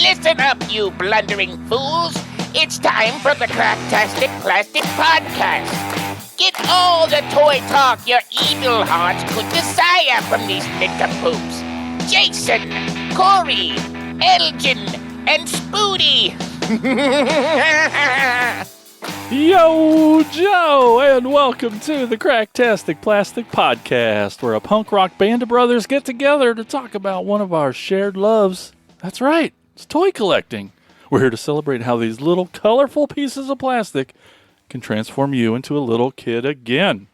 Listen up, you blundering fools. It's time for the Cracktastic Plastic Podcast. Get all the toy talk your evil hearts could desire from these nincompoops. Jason, Corey, Elgin, and Spoody. Yo, Joe, and welcome to the Cracktastic Plastic Podcast, where a punk rock band of brothers get together to talk about one of our shared loves. That's right, it's toy collecting. We're here to celebrate how these little colorful pieces of plastic can transform you into a little kid again.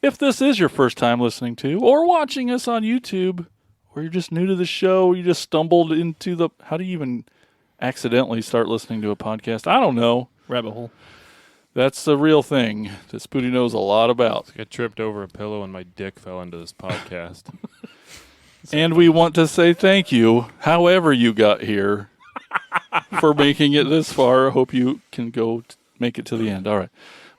If this is your first time listening to or watching us on YouTube, or you're just new to the show, you just stumbled into the... How do you even accidentally start listening to a podcast? I don't know. Rabbit hole. That's a real thing that Spoody knows a lot about. I tripped over a pillow and my dick fell into this podcast. And we want to say thank you, however you got here, for making it this far. I hope you can go make it to the end. All right.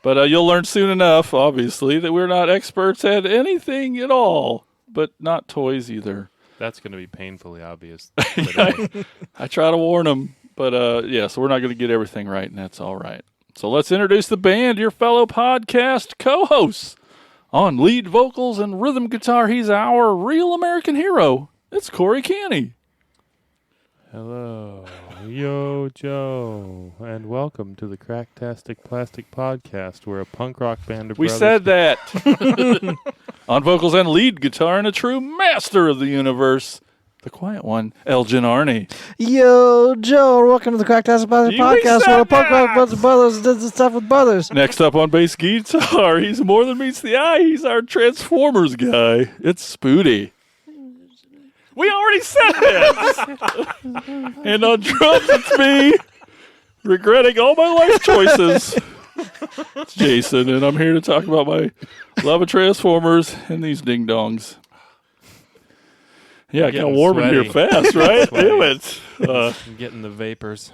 But you'll learn soon enough, obviously, that we're not experts at anything at all, but not toys either. That's going to be painfully obvious. I try to warn them, but so we're not going to get everything right, and that's all right. So let's introduce the band, your fellow podcast co-hosts. On lead vocals and rhythm guitar, he's our real American hero. It's Corey Canny. Hello. Yo, Joe. And welcome to the Cracktastic Plastic Podcast, where a punk rock band of We brothers... said that. On vocals and lead guitar, and a true master of the universe, the quiet one, Elgin Arney. Yo, Joe, welcome to the Cracktastic Plastic Podcast, where a punk rock bunch of brothers does the stuff with brothers. Next up on bass guitar, he's more than meets the eye. He's our Transformers guy. It's Spoody. We already said this. And on drums, it's me, regretting all my life choices. It's Jason, and I'm here to talk about my love of Transformers and these ding-dongs. Yeah, it got warm in here fast, right? Damn it. I'm getting the vapors.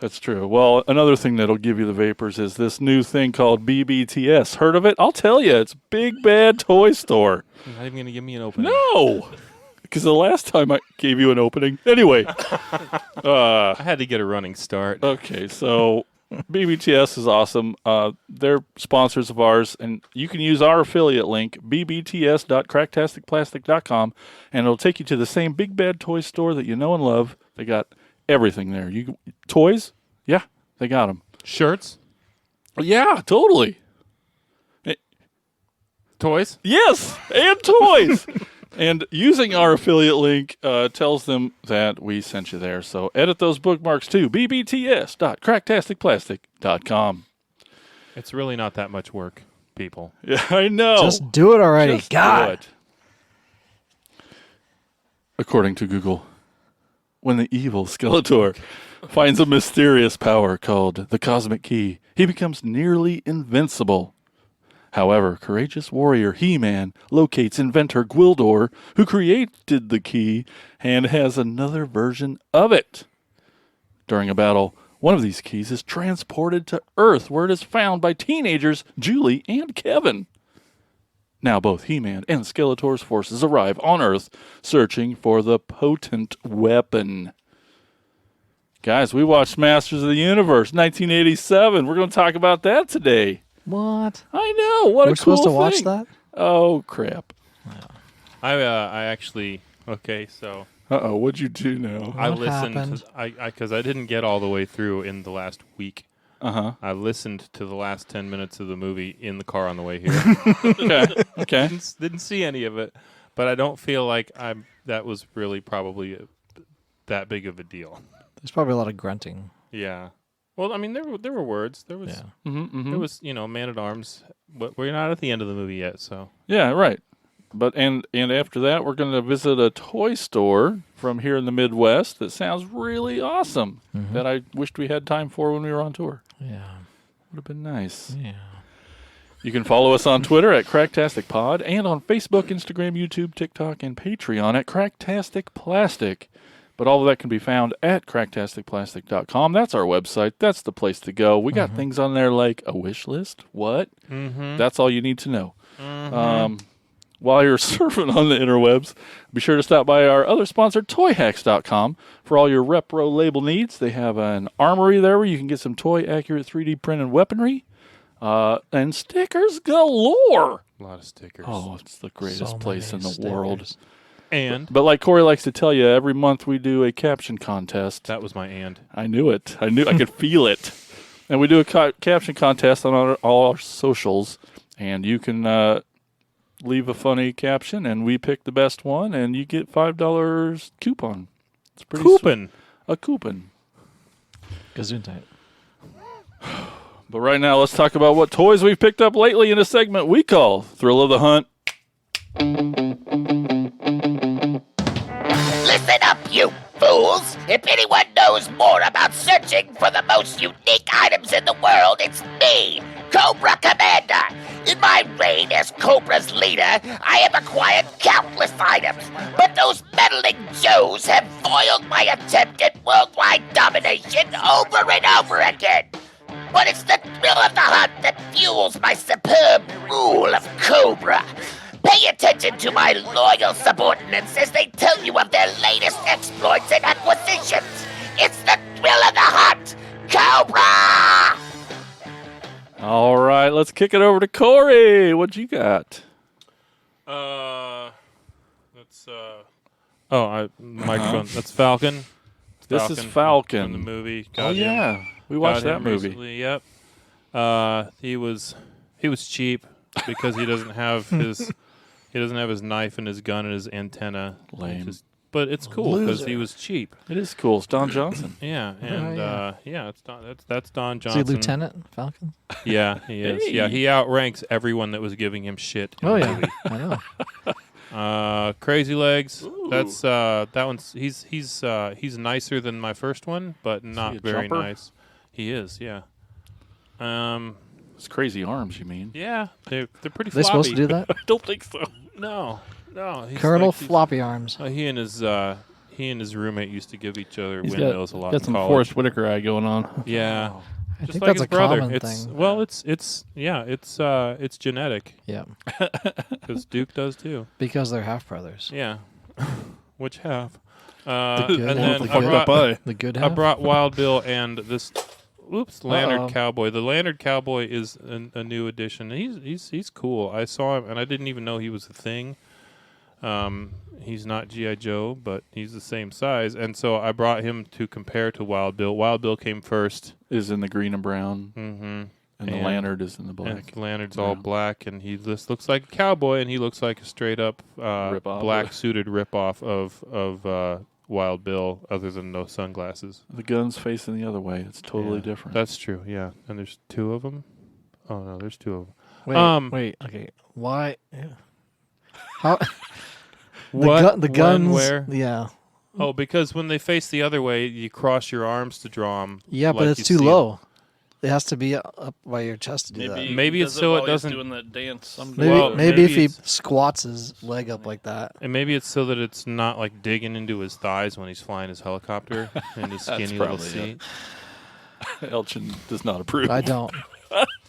That's true. Well, another thing that'll give you the vapors is this new thing called BBTS. Heard of it? I'll tell you. It's Big Bad Toy Store. You're not even going to give me an opening. No! Because the last time I gave you an opening. Anyway. I had to get a running start. Okay, so BBTS is awesome. They're sponsors of ours, and you can use our affiliate link, bbts.cracktasticplastic.com, and it'll take you to the same Big Bad Toy Store that you know and love. They got everything there. Toys? Yeah, they got them. Shirts? Yeah, totally. Toys? Yes, and toys. And using our affiliate link tells them that we sent you there. So edit those bookmarks to bbts.cracktasticplastic.com. It's really not that much work, people. Yeah, I know. Just do it already. Just God. do it. According to Google, when the evil Skeletor finds a mysterious power called the Cosmic Key, he becomes nearly invincible. However, courageous warrior He-Man locates inventor Gwildor, who created the key and has another version of it. During a battle, one of these keys is transported to Earth, where it is found by teenagers Julie and Kevin. Now both He-Man and Skeletor's forces arrive on Earth, searching for the potent weapon. Guys, we watched Masters of the Universe, 1987. We're going to talk about that today. What? I know. What We're a cool supposed to watch thing. that? Oh, crap. I actually... Okay, so... Uh-oh, what'd you do now? I What listened... happened? Because I didn't get all the way through in the last week. Uh-huh. I listened to the last 10 minutes of the movie in the car on the way here. Okay. Didn't see any of it, but I don't feel like that was really probably that big of a deal. There's probably a lot of grunting. Yeah. Well, I mean, there were words. There was there was Man at Arms, but we're not at the end of the movie yet, so Yeah, right. But and after that, we're going to visit a toy store from here in the Midwest that sounds really awesome. That I wished we had time for when we were on tour. Yeah. Would have been nice. Yeah. You can follow us on Twitter at Cracktastic Pod and on Facebook, Instagram, YouTube, TikTok, and Patreon at Cracktastic Plastic. But all of that can be found at cracktasticplastic.com. That's our website. That's the place to go. We got things on there like a wish list. What? That's all you need to know. While you're surfing on the interwebs, be sure to stop by our other sponsor, ToyHacks.com, for all your Repro label needs. They have an armory there where you can get some toy-accurate 3D printed weaponry and stickers galore. A lot of stickers. Oh, it's the greatest place in the world. And But like Corey likes to tell you, every month we do a caption contest. that was my and. I knew it. I could feel it. And we do a caption contest on all our socials, and you can leave a funny caption, and we pick the best one, and you get $5 coupon. It's pretty Coupon. A coupon. Gesundheit. But right now, let's talk about what toys we've picked up lately in a segment we call Thrill of the Hunt. Listen up, you fools! If anyone knows more about searching for the most unique items in the world, it's me, Cobra Commander. In my reign as Cobra's leader, I have acquired countless items, but those meddling Joes have foiled my attempt at worldwide domination over and over again. But it's the thrill of the hunt that fuels my superb rule of Cobra. Pay attention to my loyal subordinates as they tell you of their latest exploits and acquisitions. It's the thrill of the hunt, Cobra! All right, let's kick it over to Corey. What you got? That's microphone. That's Falcon. This is Falcon. From the movie. Oh, Got him. yeah. We watched Got that him movie. recently, yep. He was cheap because he doesn't have his knife and his gun and his antenna. Lame. But it's cool because Loser. he was cheap. It is cool. It's Don Johnson. Yeah, and it's Don. That's Don Is Johnson. he Lieutenant Falcon? Yeah, he is. Hey. Yeah, he outranks everyone that was giving him shit. in Oh, the yeah. movie. I know. Crazy Legs. Ooh. That's that one's he's nicer than my first one, but not a very jumper? nice. He is, yeah. It's crazy arms, you mean? Yeah, they're pretty. Are they supposed to do that? I don't think so. No. He's Colonel like, Floppy Arms. he and his roommate used to give each other He's windmills a lot. Got in some college. Forrest Whitaker eye going on. Yeah, I just think like that's his a brother. common It's thing. well, it's genetic Yeah, because Duke does too. because they're half brothers. Yeah, which half? good And half, then the I good brought, The good I half. brought Wild Bill and this. Lantern Uh-oh. Cowboy. The Lantern Cowboy is a new addition. He's cool. I saw him and I didn't even know he was a thing. He's not G.I. Joe, but he's the same size, and so I brought him to compare to Wild Bill. Wild Bill came first. Is in the green and brown, Mm-hmm. and the Lantern is in the black. And Lantern's all black, and he just looks like a cowboy, and he looks like a straight up Rip-off. black suited ripoff of Wild Bill, other than no sunglasses. The gun's facing the other way. It's totally Yeah, different. That's true. Yeah, and there's two of them. Oh no, there's two of them. Wait. Okay. Why? Yeah. How? What? The When, guns. where? Yeah. Oh, because when they face the other way, you cross your arms to draw them. Yeah, but it's too low. It has to be up by your chest to do that. Maybe it's so it doesn't- doing that dance. Maybe, Well, maybe if maybe he it's- squats his leg up like that. And maybe it's so that it's not like digging into his thighs when he's flying his helicopter in his skinny little probably seat. Elchin does not approve. I don't.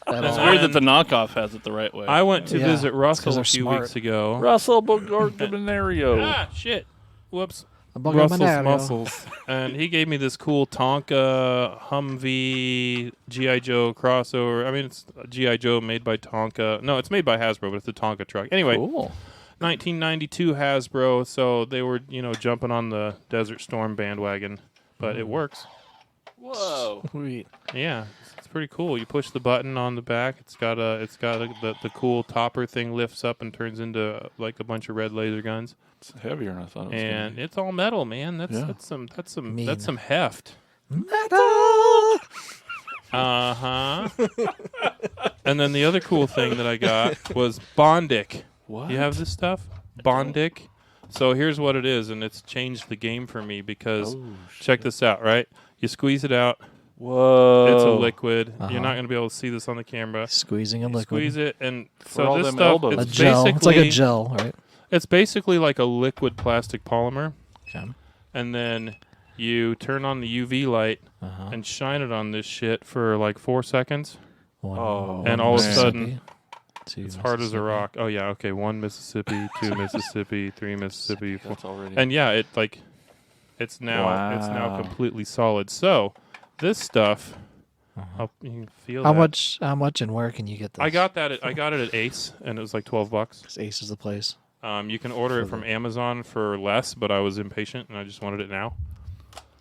At It's all. weird that the knockoff has it the right way. I went to Yeah, visit it's 'cause Russell a they're few smart. weeks ago. Russell Bogorganario. Ah, shit. Whoops. A bug Russell's on my muscles. And he gave me this cool Tonka Humvee G.I. Joe crossover. I mean, it's a G.I. Joe made by Tonka. No, it's made by Hasbro, but it's a Tonka truck. Anyway, Cool. 1992 Hasbro, so they were, jumping on the Desert Storm bandwagon, but it works. Whoa. Sweet. Yeah, it's pretty cool. You push the button on the back. The cool topper thing lifts up and turns into like a bunch of red laser guns. It's heavier than I thought it was. And it's all metal, man. That's Yeah. Mean. that's some heft. Metal. Uh-huh. And then the other cool thing that I got was Bondic. What? You have this stuff? Bondic? So here's what it is, and it's changed the game for me because check this out, right? You squeeze it out. Whoa. It's a liquid. Uh-huh. You're not going to be able to see this on the camera. Squeezing a You liquid. squeeze it, and For so all this them stuff, elbows. A it's gel. basically It's like a gel, right? It's basically like a liquid plastic polymer, Okay. and then you turn on the UV light Uh-huh. and shine it on this shit for like 4 seconds, Oh, and all of a man. sudden, It's hard as a rock. Oh yeah, okay. 1 Mississippi, 2 Mississippi, 3 Mississippi, 4. That's already. And yeah, it's now completely solid. So this stuff, you can feel How that. much and where can you get this? I got it at Ace, and it was like $12. 'Cause Ace is the place. You can order it from Amazon for less, but I was impatient and I just wanted it now.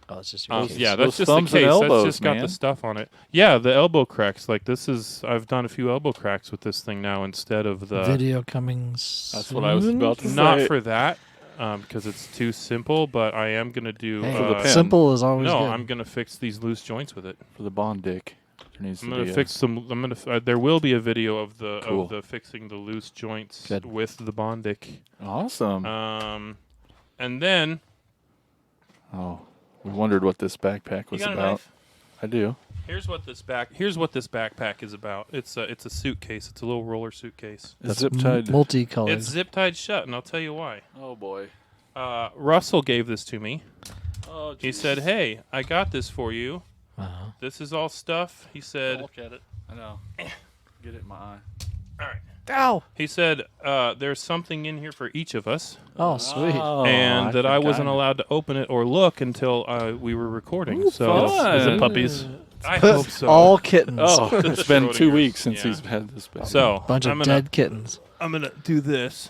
Oh, it's just your case. Yeah, Those that's just the thumbs and case. elbows, That's just got the man. stuff on it. Yeah, the elbow cracks. Like I've done a few elbow cracks with this thing now instead of the. Video coming. That's what I was about to say. Not for that, because it's too simple. But I am gonna do. Hey, For the pen. simple is always no, good. I'm gonna fix these loose joints with it. For the Bond Dick. There needs I'm to gonna be fix some. I'm gonna. There will be a video of the Cool. of the fixing the loose joints Good. with the Bondic. Awesome. And then We wondered what this backpack you was got a about. knife? I do. Here's what this backpack is about. It's a suitcase. It's a little roller suitcase. It's zip tied. Multicolored. It's zip tied shut, and I'll tell you why. Oh boy. Russell gave this to me. Oh, He said, "Hey, I got this for you. Uh-huh. This is all stuff." He said, look at it. I know. Get it in my eye. "All right." Ow! He said, "There's something in here for each of us, Oh, sweet. and that I wasn't forgot. allowed to open it or look until we were recording." Ooh, so fun. Is it puppies? I hope so. All kittens. Oh, it's been 2 Schrodinger's, weeks since yeah. he's had this back. So Bunch of dead kittens. I'm gonna do this.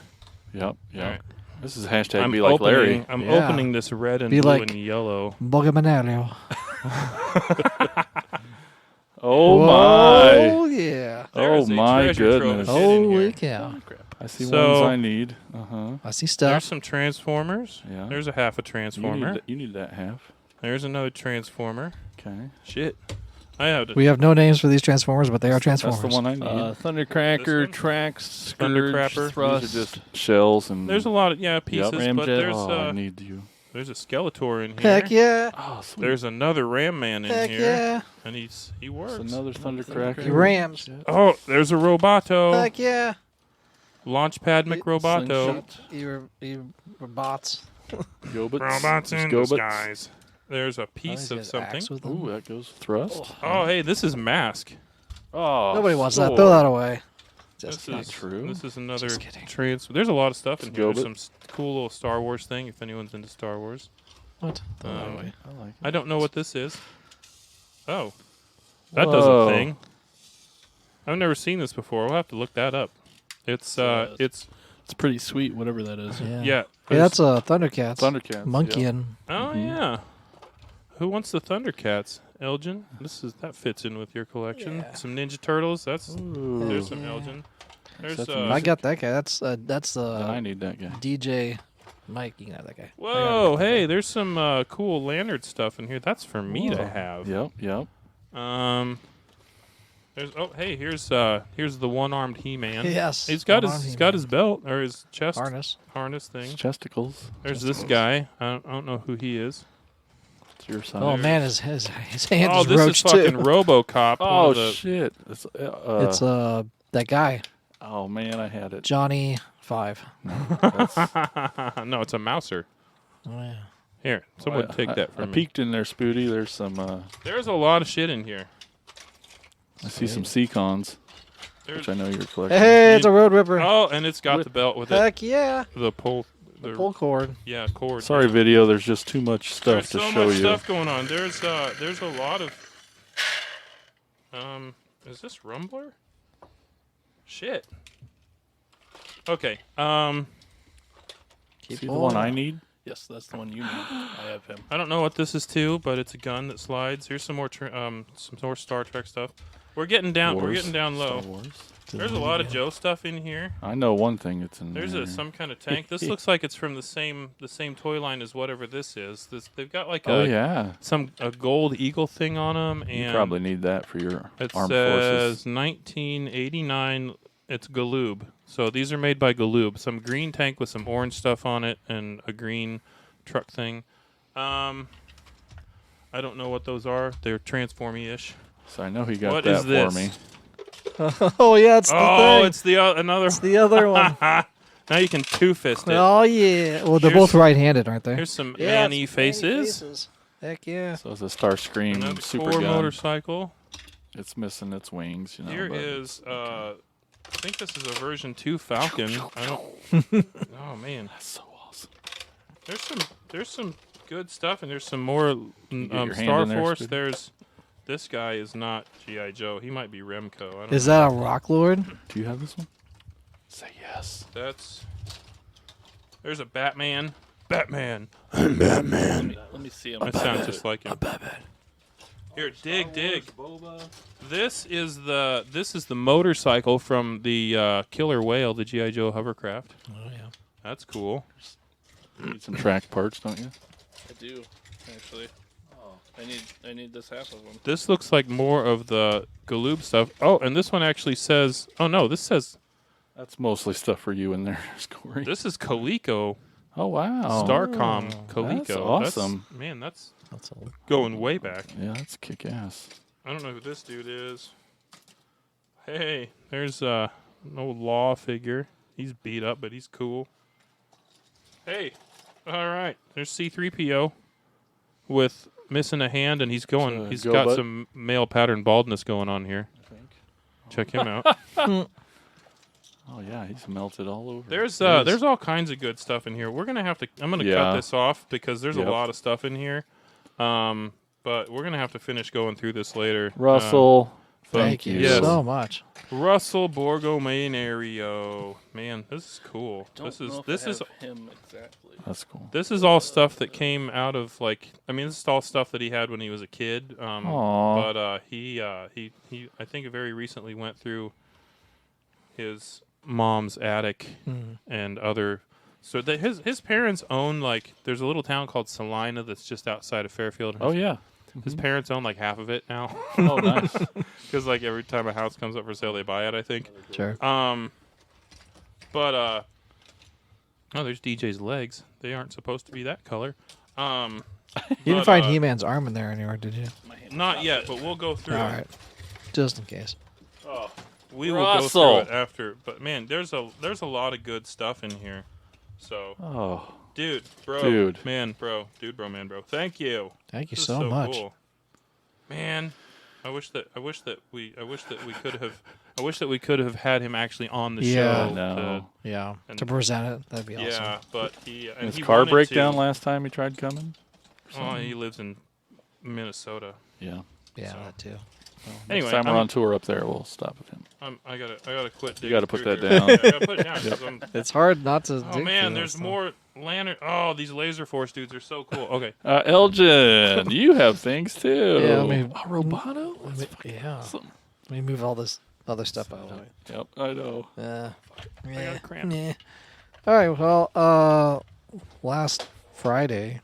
Yep. All right. This is hashtag I'm be like Larry. I'm Yeah. opening this red and Be blue like- and yellow. Bogamanello. Oh my. Oh, yeah. Oh There's a my treasure trove goodness. of shit in Holy here. cow. I see So- ones I need. I see There's stuff. some transformers. Yeah. There's a half a transformer. You need that half. There's another transformer. Okay. Shit. I have to. We have no names for these transformers, but they are transformers. That's the one I need. Thundercracker, This one? Tracks, Scourge, Thundercrapper. Thrust. These are just shells and. There's a lot of pieces, but Ramjet. there's Oh, I need you. there's a Skeletor in here. Heck yeah. Oh, sweet. There's another Ram Man in Heck here, yeah. and he works. There's another Thundercracker. Rams. Oh, there's a Roboto. Heck yeah. Launchpad McRoboto. Slingshot. You were bots. Gobots. Robots in Gobots. disguise. There's a piece Oh, of he's got something. axe with them. Ooh, that goes thrust. Oh, hey, this is Mask. Oh, Nobody wants that. sword. Throw that away. Just This is true. This is another Just kidding. There's a lot of stuff in It's here. There's Gobit. some cool little Star Wars thing. If anyone's into Star Wars, what? Throw that Um, away. I like it. I don't know what this is. Oh, that does Whoa. a thing. I've never seen this before. We'll have to look that up. It's It's pretty sweet, whatever that is. Yeah. yeah. Hey, that's a Thundercats. Thundercats. Monkey yeah. and Oh yeah. Who wants the Thundercats? Elgin. That fits in with your collection. Yeah. Some Ninja Turtles. There's Ooh. some Elgin. There's That's I got that guy. That's I need that guy. DJ Mike. You can have that guy. Whoa, hey, there's some cool lanyard stuff in here. That's for me to Whoa. have. Yep. Here's the one-armed He-Man. Yes. He's got one-armed his He-Man. belt or his chest harness. thing. Chesticles. There's this guy. I don't know who he is. It's your son. Oh man, his hands Oh, is this is roached fucking too. RoboCop. one Oh of the- shit! It's It's that guy oh man, I had it. Johnny 5. no, it's a mouser. Oh yeah. Here, someone take that I from me. peeked in there, Spooty. There's some. There's a lot of shit in here. I see some Seacons, There's, which I know you're collecting. Hey, it's a Road Ripper. oh, and it's got the belt with it. Heck yeah. The pull. Pull cord. Yeah, cord. Sorry, video. There's just too much stuff There's to so show much you. stuff going on. There's a lot of. Is this Rumbler? Shit. Okay. See the one I need? Yes, that's the one you need. I have him. I don't know what this is too, but it's a gun that slides. Here's some more Star Trek stuff. We're getting down. We're Wars. getting down low. Star Wars. There's a lot of Joe stuff in here. I know one thing that's in There's there. some kind of tank. This looks like it's from the same toy line as whatever this is. They've got like Oh yeah, a gold eagle thing on them, and you probably need that for your it armed says forces. 1989. It's Galoob. So these are made by Galoob. Some green tank with some orange stuff on it and a green truck thing. I don't know what those are. They're transformy-ish. So I know he got What that is this? for me. Oh yeah, it's the Oh, thing. it's the another. It's the other one. Now you can two-fist it. Oh yeah. Well, they're Here's- both right-handed, aren't they? Here's some Yeah, Manny it's faces. Heck yeah. So it's a Starscream Another super Thor gun. motorcycle. It's missing its wings. You know. Here but is think this is a version 2 Falcon. I don't. Oh man, That's so awesome. there's some good stuff, and there's some more get your hand Star in there, Force. Speedy? There's this guy is not GI Joe. He might be Remco. I don't Is know. that a Rock Lord? Do you have this one? Say yes. There's a Batman. Batman. Let me see him. That sounds just like him. Here, dig. This is the motorcycle from the Killer Whale, the GI Joe hovercraft. Oh yeah. That's cool. Need some track parts, don't you? I do, actually. I need this half of them. This looks like more of the Galoob stuff. Oh, and this one actually says. Oh no, this says That's mostly stuff for you in there, Corey. this is Coleco. Oh wow. Starcom Coleco. That's awesome. That's That's old. going way back. Yeah, that's kick ass. I don't know who this dude is. Hey, there's an old Law figure. He's beat up, but he's cool. Hey, all right. There's C-3PO with missing a hand, and he's going. He's go got butt. some male pattern baldness going on here. Check him out. Oh yeah, he's melted all over. There's Yes. there's all kinds of good stuff in here. We're gonna have to. I'm gonna Yeah. cut this off because there's Yep. a lot of stuff in here. But we're gonna have to finish going through this later. Russell. Thank you Yes. so much. Russell Borgomenario. Man, this is cool. This is him exactly. That's cool. this is all stuff that came out of this is all stuff that he had when he was a kid. Aw. But he I think very recently went through his mom's attic and other. So that his parents own there's a little town called Salina that's just outside of Fairfield. Oh yeah. His parents own half of it now. Oh nice. Because every time a house comes up for sale, they buy it. I think. Sure. There's DJ's legs. They aren't supposed to be that color. You didn't find He-Man's arm in there anywhere, did you? Not yet, but we'll go through All it. right. Just in case. We will go through Russell. it after. But man, there's a lot of good stuff in here. So, Oh. dude, bro, Dude. man, bro, dude, bro, man, bro. Thank you. Thank you This is so much. Cool. Man, I wish that we could have had him actually on the Yeah. show. No. Yeah. And- To present it, that'd be awesome. Yeah, but he and His he car wanted breakdown to. last time he tried coming. Oh, he lives in Minnesota. Yeah. Yeah, So. that too. Anyway, Next time we're I'm- on tour up there, we'll stop with him. I gotta quit. You gotta digging put through that here. down. Yeah, I gotta put it down. 'Cause I'm- It's hard not to. Oh dig man, through there's that more lantern. Oh, these laser force dudes are so cool. Okay, Elgin, you have things too. Yeah, I mean- a Roboto. That's stuff. Yeah. awesome. Let me move all this other stuff out of the way. Yep, I know. Yeah. got a cramp. Yeah. All right. Well, last Friday,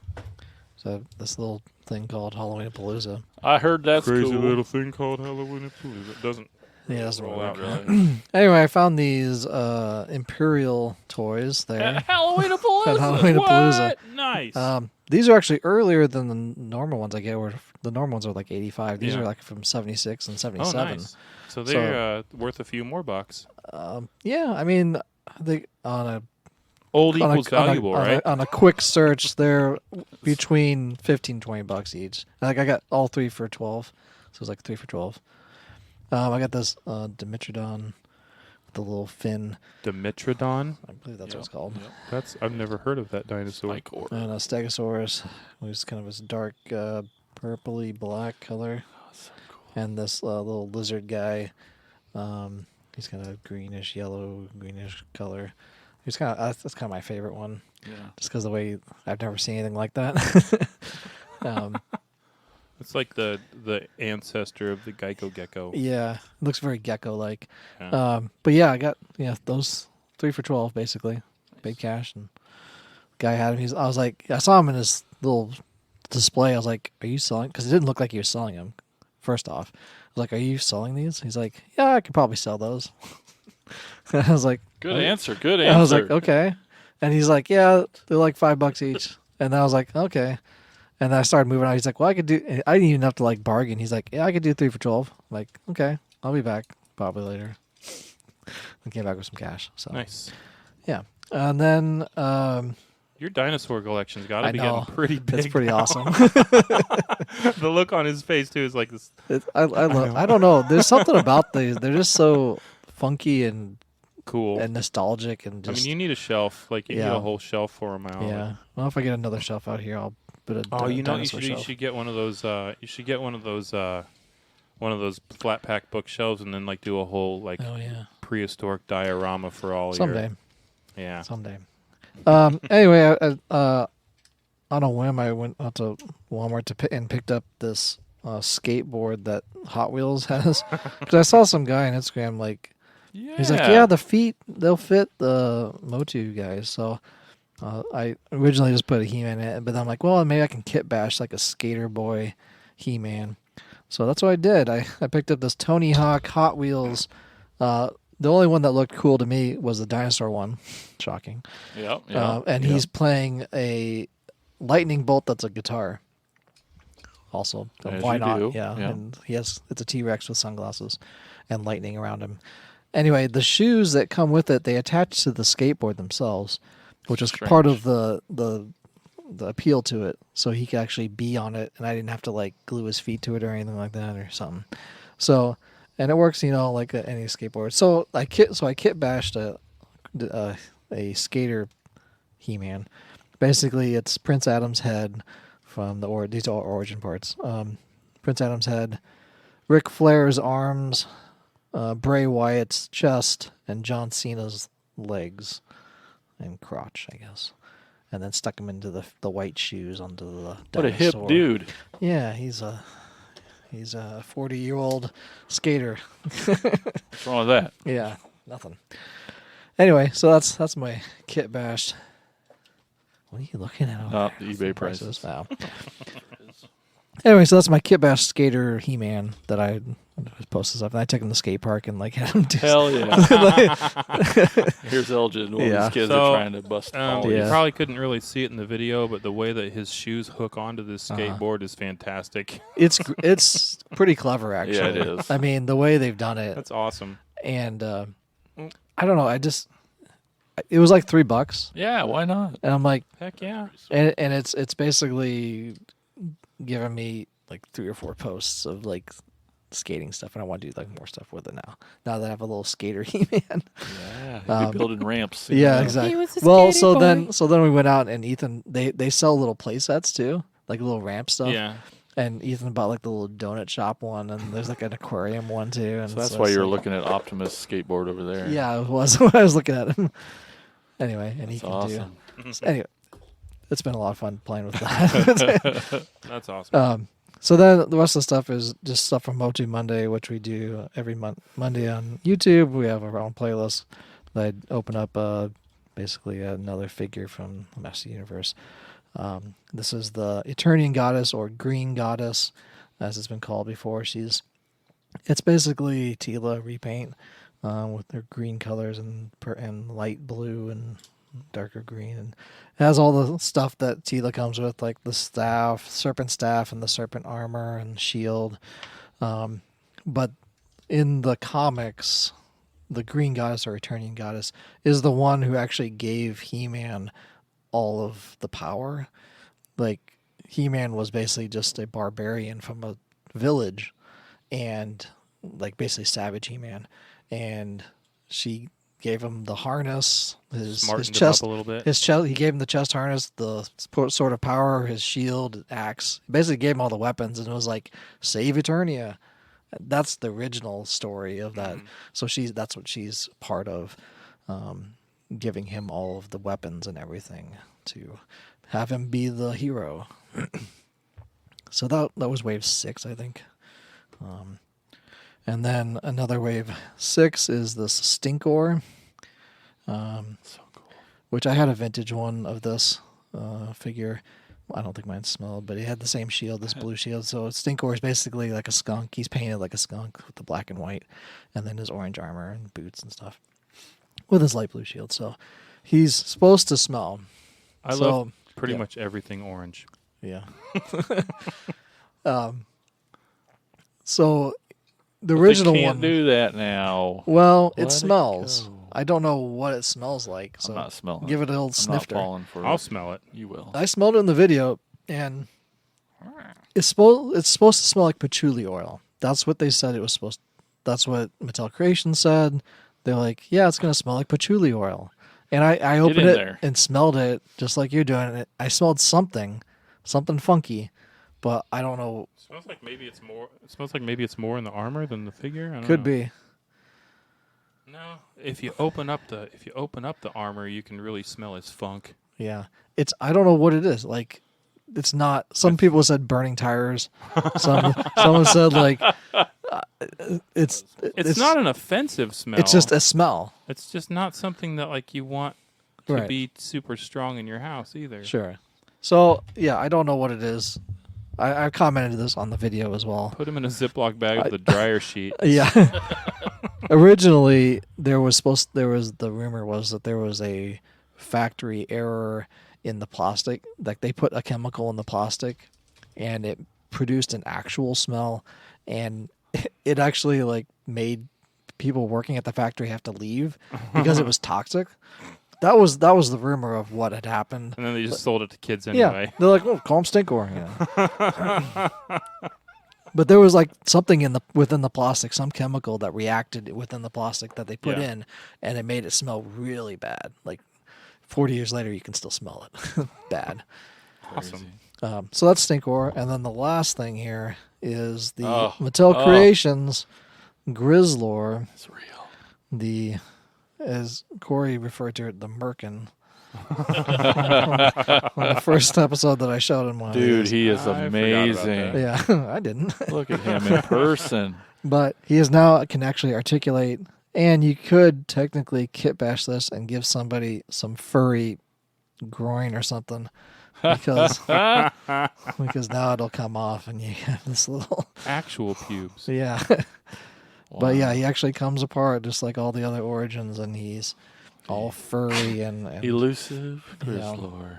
so this little thing called Halloween-a-Palooza. I heard that's crazy cool. little thing called Halloween. It doesn't Yeah, that's roll what out really. Anyway, I found these Imperial toys there. Halloween Palooza. Halloween-a-Palooza. What? Nice. These are actually earlier than the normal ones I get. Where the normal ones are like 85. These Yeah. are like from 76 and oh, 77. nice. So they're worth a few more bucks. Yeah, I mean, they Old on equals valuable, right? on a quick search, they're between $15-$20 each. I got all three for 12, so it was like 3 for 12. I got this Dimetrodon with the little fin. Dimetrodon. I believe that's what it's called. I've never heard of that dinosaur. And a Stegosaurus, who's kind of this dark purpley black color. And this little lizard guy. He's kind of greenish yellow, greenish color. He's that's kind of my favorite one. Yeah. Just because the way I've never seen anything like that. It's like the ancestor of the Geico Gecko. Yeah, it looks very gecko-like. Yeah. But yeah, I got those 3 for 12 basically, big cash. And guy had him. I was like, I saw him in his little display. I was like, "Are you selling?" Because it didn't look like he was selling them. First off, I was like, "Are you selling these?" He's like, "Yeah, I could probably sell those." I was like, Good "Okay." answer. Good answer. I was like, "Okay," and he's like, "Yeah, they're like $5 each." And I was like, "Okay." And then I started moving on. He's like, "Well, I could do." I didn't even have to bargain. He's like, "Yeah, I could do 3 for 12." I'm like, "Okay, I'll be back probably later." I came back with some cash. So Nice. yeah, and then Your dinosaur collection's got I to be know. getting pretty big. it's pretty now. awesome. The look on his face too is like this. I don't know. There's something about these. They're just so funky and cool. and nostalgic and I just mean, you need a shelf. Like you need Yeah. a whole shelf for them out. yeah. Well, if I get another shelf out here, I'll put a Oh, you know, you dinosaur should shelf. get one of those. You should get one of those flat pack bookshelves, and then like do a whole like Oh yeah, prehistoric diorama for all someday, your. Yeah. someday. Anyway, on a whim, I went out to Walmart and picked up this skateboard that Hot Wheels has because I saw some guy on Instagram like Yeah. he's like, yeah, the feet they'll fit the Motu guys. So I originally just put a He-Man in it, but I'm like, well, maybe I can kit bash like a Skater Boy He-Man. So that's what I did. I picked up this Tony Hawk Hot Wheels. The only one that looked cool to me was the dinosaur one. Shocking. Yep. And he's playing a lightning bolt that's a guitar. Also, As why you not? do, Yeah. yeah. And it's a T-Rex with sunglasses and lightning around him. Anyway, the shoes that come with it, they attach to the skateboard themselves, which was part of the appeal to it. So he could actually be on it, and I didn't have to like glue his feet to it or anything like that or something. So, and it works, like any skateboard. So I kit bashed a skater He-Man. Basically, it's Prince Adam's head from these are all origin parts. Prince Adam's head, Ric Flair's arms, Bray Wyatt's chest, and John Cena's legs and crotch, I guess. And then stuck him into the white shoes onto the What a hip dinosaur. dude. Yeah, he's a 40-year-old skater. What's wrong with that? Yeah, nothing. Anyway, so that's my kit bash. What are you looking at? Over The there? eBay prices. Wow. Anyway, so that's my kit bash skater He-Man that I posted stuff, and I took him to the skate park and like had him do. Hell yeah. Here's Elgin. All Yeah. these kids So, are trying to bust all You Yeah. probably couldn't really see it in the video, but the way that his shoes hook onto this skateboard is fantastic. It's pretty clever actually. Yeah, it is. I mean, the way they've done it, That's awesome. and I don't know. It was like $3, Yeah, why not? and I'm like, Heck yeah. and it's basically giving me like 3 or 4 posts of like skating stuff, and I want to do like more stuff with it now. Now that I have a little skater He-Man. Yeah, you'd be building ramps. Yeah, exactly. Well, so then we went out, and Ethan they sell little play sets too, like little ramp stuff. Yeah. And Ethan bought like the little donut shop one, and there's like an aquarium one too. And So that's why it's you're like- looking at Optimus skateboard over there. Yeah, it was when I was looking at him. Anyway, and he That's can awesome. do. Anyway, it's been a lot of fun playing with that. That's awesome. So then the rest of the stuff is just stuff from Motu Monday, which we do every Monday on YouTube. We have our own playlist. I open up basically another figure from the Master Universe. This is the Eternian Goddess, or Green Goddess, as it's been called before. It's basically Tila repaint with their green colors and light blue and darker green, and it has all the stuff that Tila comes with, like the serpent staff, and the serpent armor and shield. But in the comics, the Green Goddess, or Eternian Goddess, is the one who actually gave He-Man all of the power. Like, He-Man was basically just a barbarian from a village, and like basically savage He-Man, and she gave him the harness, his Smartened him chest up a little bit. His chest. He gave him the chest harness, the sword of power, his shield, axe. Basically, gave him all the weapons, and it was like, save Eternia. That's the original story of that. So that's what she's part of, giving him all of the weapons and everything to have him be the hero. So that was wave 6, I think. And then another wave 6 is this Stinkor. So cool. Which I had a vintage one of this figure. I don't think mine smelled, but he had the same shield, this blue shield. So Stinkor is basically like a skunk. He's painted like a skunk with the black and white, and then his orange armor and boots and stuff with his light blue shield. So he's supposed to smell. I love pretty much everything orange. Yeah. So the But original they can't one. do that now. Well, Let it it smells. go. I don't know what it smells like. So I'm not smelling. give it an old I'm snifter. not falling for I'll it. smell it. You will. I smelled it in the video, and it's supposed to smell like patchouli oil. That's what they said it was supposed. That's what Mattel Creation said. They're like, yeah, it's gonna smell like patchouli oil. And I opened in it there. and smelled it just like you're doing it. I smelled something funky, but I don't know. It smells like maybe it's more. It smells like maybe it's more in the armor than the figure. I don't Could know. be. No, if you open up the armor, you can really smell his funk. Yeah. I don't know what it is. Like, it's not. Some people said burning tires. Someone said like, it's not an offensive smell. It's just a smell. It's just not something that like you want to Right. be super strong in your house either. Sure. So yeah, I don't know what it is. I commented this on the video as well. Put him in a Ziploc bag with a dryer sheet. Yeah. Originally, the rumor was that there was a factory error in the plastic. Like they put a chemical in the plastic, and it produced an actual smell, and it actually like made people working at the factory have to leave because it was toxic. That was the rumor of what had happened. And then they just sold it to kids Yeah, anyway. they're like, "Oh, call him Stinkor." You know? But there was like something within the plastic, some chemical that reacted within the plastic that they put Yeah. in, and it made it smell really bad. Like 40 years later, you can still smell it. Bad. Awesome. So that's Stinkor, and then the last thing here is the Oh. Mattel Oh. Creations Grizzlor. It's real. The, as Corey referred to it, the Merkin. On the first episode that I showed him, one of Dude, these. he is I forgot about amazing. that. Yeah, I didn't. Look at him in person. But he is now can actually articulate, and you could technically kit bash this and give somebody some furry groin or something, because because now it'll come off and you have this little Actual pubes. yeah. But yeah, he actually comes apart just like all the other origins, and he's all furry and Elusive Yeah. Grizzlor.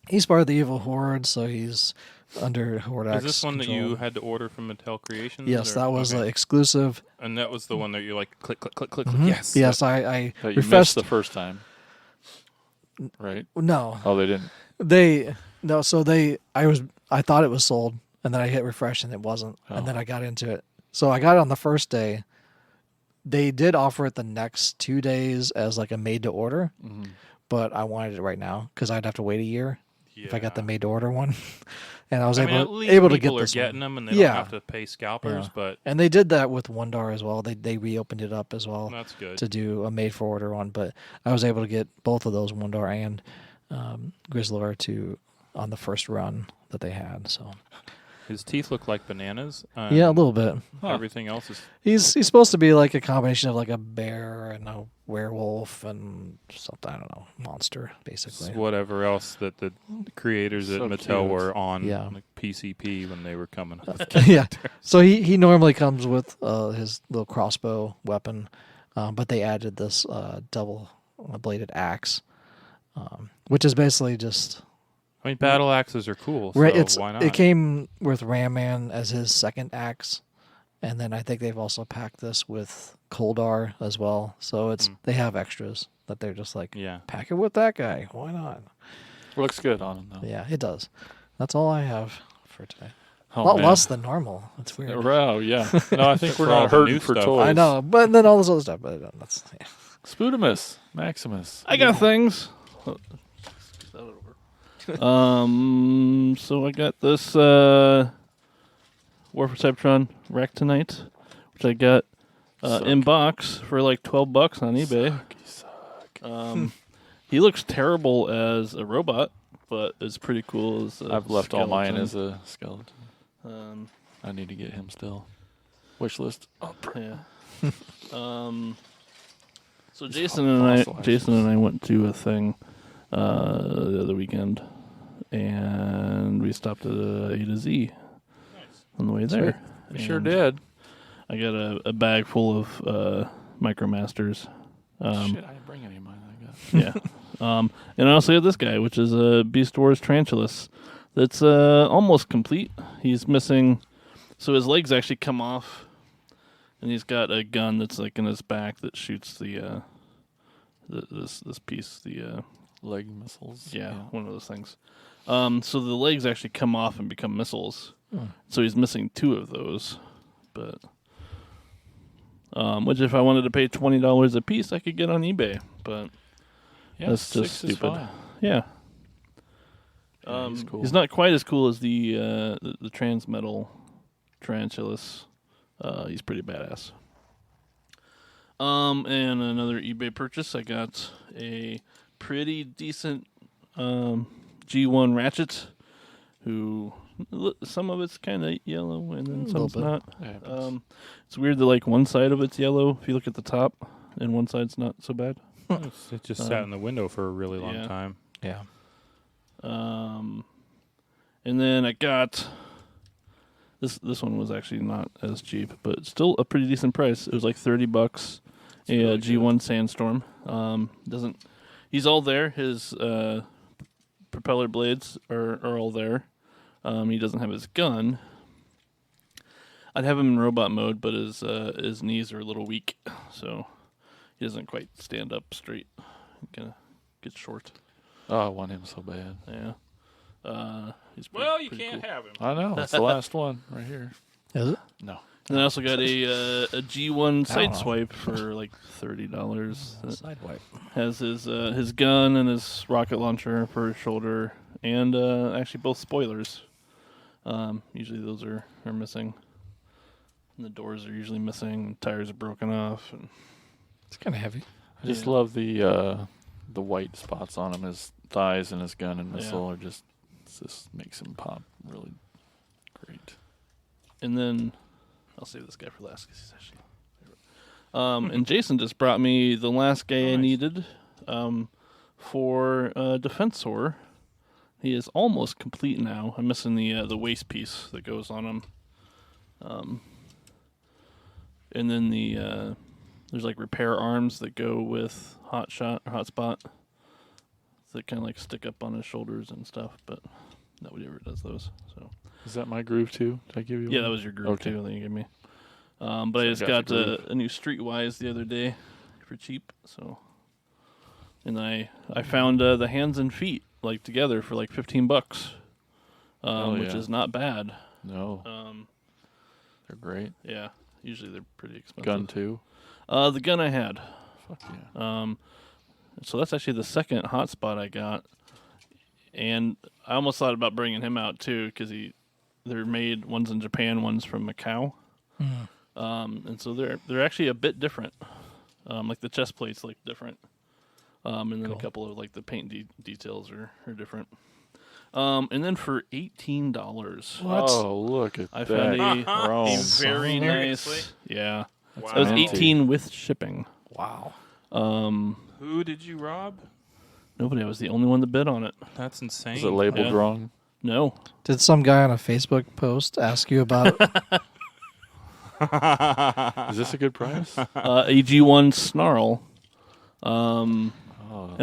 he's part of the evil horde, so he's under Hordax. Is this one that control. you had to order from Mattel Creations? Yes, or- that was okay. exclusive. And that was the one that you're like click, click, click, click, Mhm. click. Yes. Yes, I That you missed refreshed. the first time. Right? No, Oh, they didn't. I thought it was sold, and then I hit refresh and it wasn't, Oh. and then I got into it. So I got it on the first day. They did offer it the next 2 days as like a made to order, Mhm. but I wanted it right now because I'd have to wait a year if I got the Yeah. made to order one. And I was I mean, at able least to get people are this getting one. them, and they Yeah. don't have to pay scalpers. Yeah. But And they did that with Wondar as well. They reopened it up as well that's good. to do a made for order one. But I was able to get both of those, Wondar and Grizzlor, on the first run that they had. So His teeth look like bananas. yeah, a little bit. Everything else is He's supposed to be like a combination of like a bear and a werewolf and something, I don't know, monster basically. whatever else that the creators at So Mattel cute. were on, Yeah. like PCP when they were coming up with Yeah. So he normally comes with his little crossbow weapon, but they added this double bladed axe, which is basically just I mean, battle axes are cool, so why not? It came with Ram Man as his second axe, and then I think they've also packed this with Koldar as well. So they have extras that they're just like, Yeah. pack it with that guy. Why not? Looks good on him, though. Yeah, it does. That's all I have for today. Oh, a lot man. less than normal. That's weird. Oh, yeah. No, I think we're For all not the hurting new for stuff. toys. I know, but then all this other stuff. But that's yeah. Spoodamus, Maximus. I got things. So I got this War for Cybertron Wreck tonight, which I got in box for like $12 on eBay. He looks terrible as a robot, but it's pretty cool as a I've left all mine skeleton. as a skeleton. I need to get him still. Wish list. Oh, Yeah. So Jason and I went to a thing the other weekend, and we stopped at A to Z on the way there. we sure And did. I got a bag full of MicroMasters. Shit, I didn't bring any of mine. I guess. Yeah. And I also have this guy, which is a Beast Wars Tarantulus. That's almost complete. He's missing, so his legs actually come off, and he's got a gun that's like in his back that shoots this piece. Leg missiles. Yeah, one of those things. So the legs actually come off and become missiles. So he's missing 2 of those, but which if I wanted to pay $20 a piece, I could get on eBay. But Yeah, that's 6 just is stupid. fine. Yeah. Yeah, he's cool. He's not quite as cool as the Transmetal Tarantulas. He's pretty badass. And another eBay purchase, I got a pretty decent G1 ratchet. Who some of it's kind of yellow and then some's bit. not. It happens. It's weird that like one side of it's yellow if you look at the top, and one side's not so bad. It just sat in the window for a really long yeah. time. Yeah. And then I got this one was actually not as cheap, but still a pretty decent price. It was like $30. A really G1 Sandstorm. He's all there. His propeller blades are all there. He doesn't have his gun. I'd have him in robot mode, but his knees are a little weak, so he doesn't quite stand up straight. He kind of gets short. Oh, I want him so bad. Yeah. He's You pretty can't cool. have him. I know. It's the last one right here. Is it? No. And I also got a G1 I don't know. Sideswipe for like $30. That Side wipe. has his gun and his rocket launcher for his shoulder, and actually both spoilers. Usually those are missing. And the doors are usually missing. Tires are broken off. And It's kind of heavy. I just love the white spots on him. His thighs and his gun and missile are just makes him pop really great. And then I'll save this guy for last because he's actually my favorite. And Jason just brought me the last guy I needed for Defensor. He is almost complete now. I'm missing the waist piece that goes on him. And then there's like repair arms that go with Hotspot that kind of like stick up on his shoulders and stuff, but nobody ever does those. So Is that my groove too? Did I give you yeah, one? that was your group Okay. too that you gave me. But I So just I got got your groove. a new Streetwise the other day for cheap. So, and I found the hands and feet like together for like $15, which yeah. is not bad. No. They're great. Yeah, usually they're pretty expensive. Gun too. The gun I had. Fuck yeah. So that's actually the second hotspot I got, and I almost thought about bringing him out too because they're made, one's in Japan, one's from Macau, and so they're actually a bit different. Like the chest plates look different, and then a couple of like the paint details are different. And then for $18, What? Oh, look at I that. found a Chrome. very Seriously? nice. Yeah, Wow. it was minty. 18 with shipping. Wow. Who did you rob? Nobody. I was the only one that bid on it. That's insane. Is it labeled Yeah. wrong? No. Did some guy on a Facebook post ask you about it? Is this a good price? A G1 Snarl. Oh, And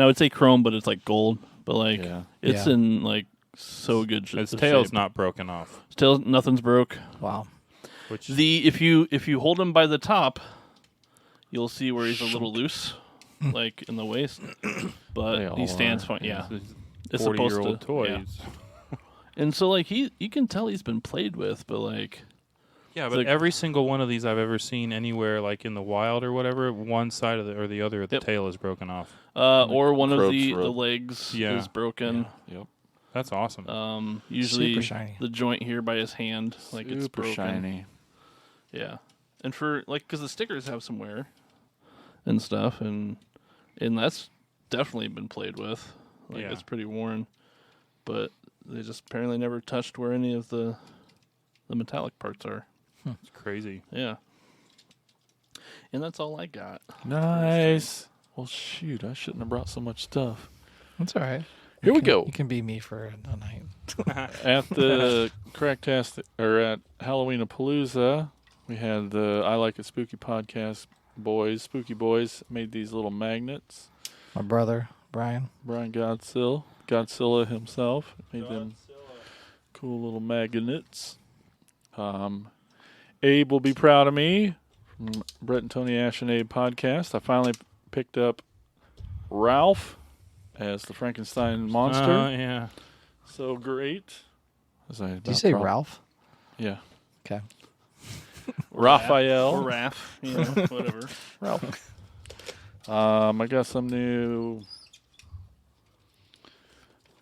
I would say chrome, but it's like gold. But like yeah. it's Yeah. in like so good shape. His tail's not broken off. His tail, nothing's broke. Wow. Which If you hold him by the top, you'll see where he's a little loose, like in the waist. They But all he stands are, fine. Yeah, it's 40-year-old supposed to. toys. Yeah. And so like you can tell he's been played with, but like Yeah, but like- every single one of these I've ever seen anywhere, like in the wild or whatever, one side of or the other of the Yep. tail is broken off. or one of throat's the ripped. legs Yeah. is broken. Yep. That's awesome. Usually Super shiny. the joint here by his hand, like it's Super broken. shiny. Yeah, and for like, because the stickers have some wear and stuff, and that's definitely been played with. Like Yeah. it's pretty worn, but they just apparently never touched where any of the metallic parts are. It's crazy. Yeah, and that's all I got. Nice. Well, shoot, I shouldn't have brought so much stuff. That's all right. Here we can- go. You can be me for a night. At the Cracktastic, or at Halloween-a-Palooza, we had the I Like It Spooky podcast Spooky Boys, made these little magnets. My brother, Brian. Brian Godzilla himself, made them cool little magnets. Abe will be proud of me from Brett and Tony Ash and Abe podcast. I finally picked up Ralph as the Frankenstein monster. Yeah. So great. Did you say Ralph? Yeah. Okay. Raphael. or Raph, you know, whatever. Ralph. I got some new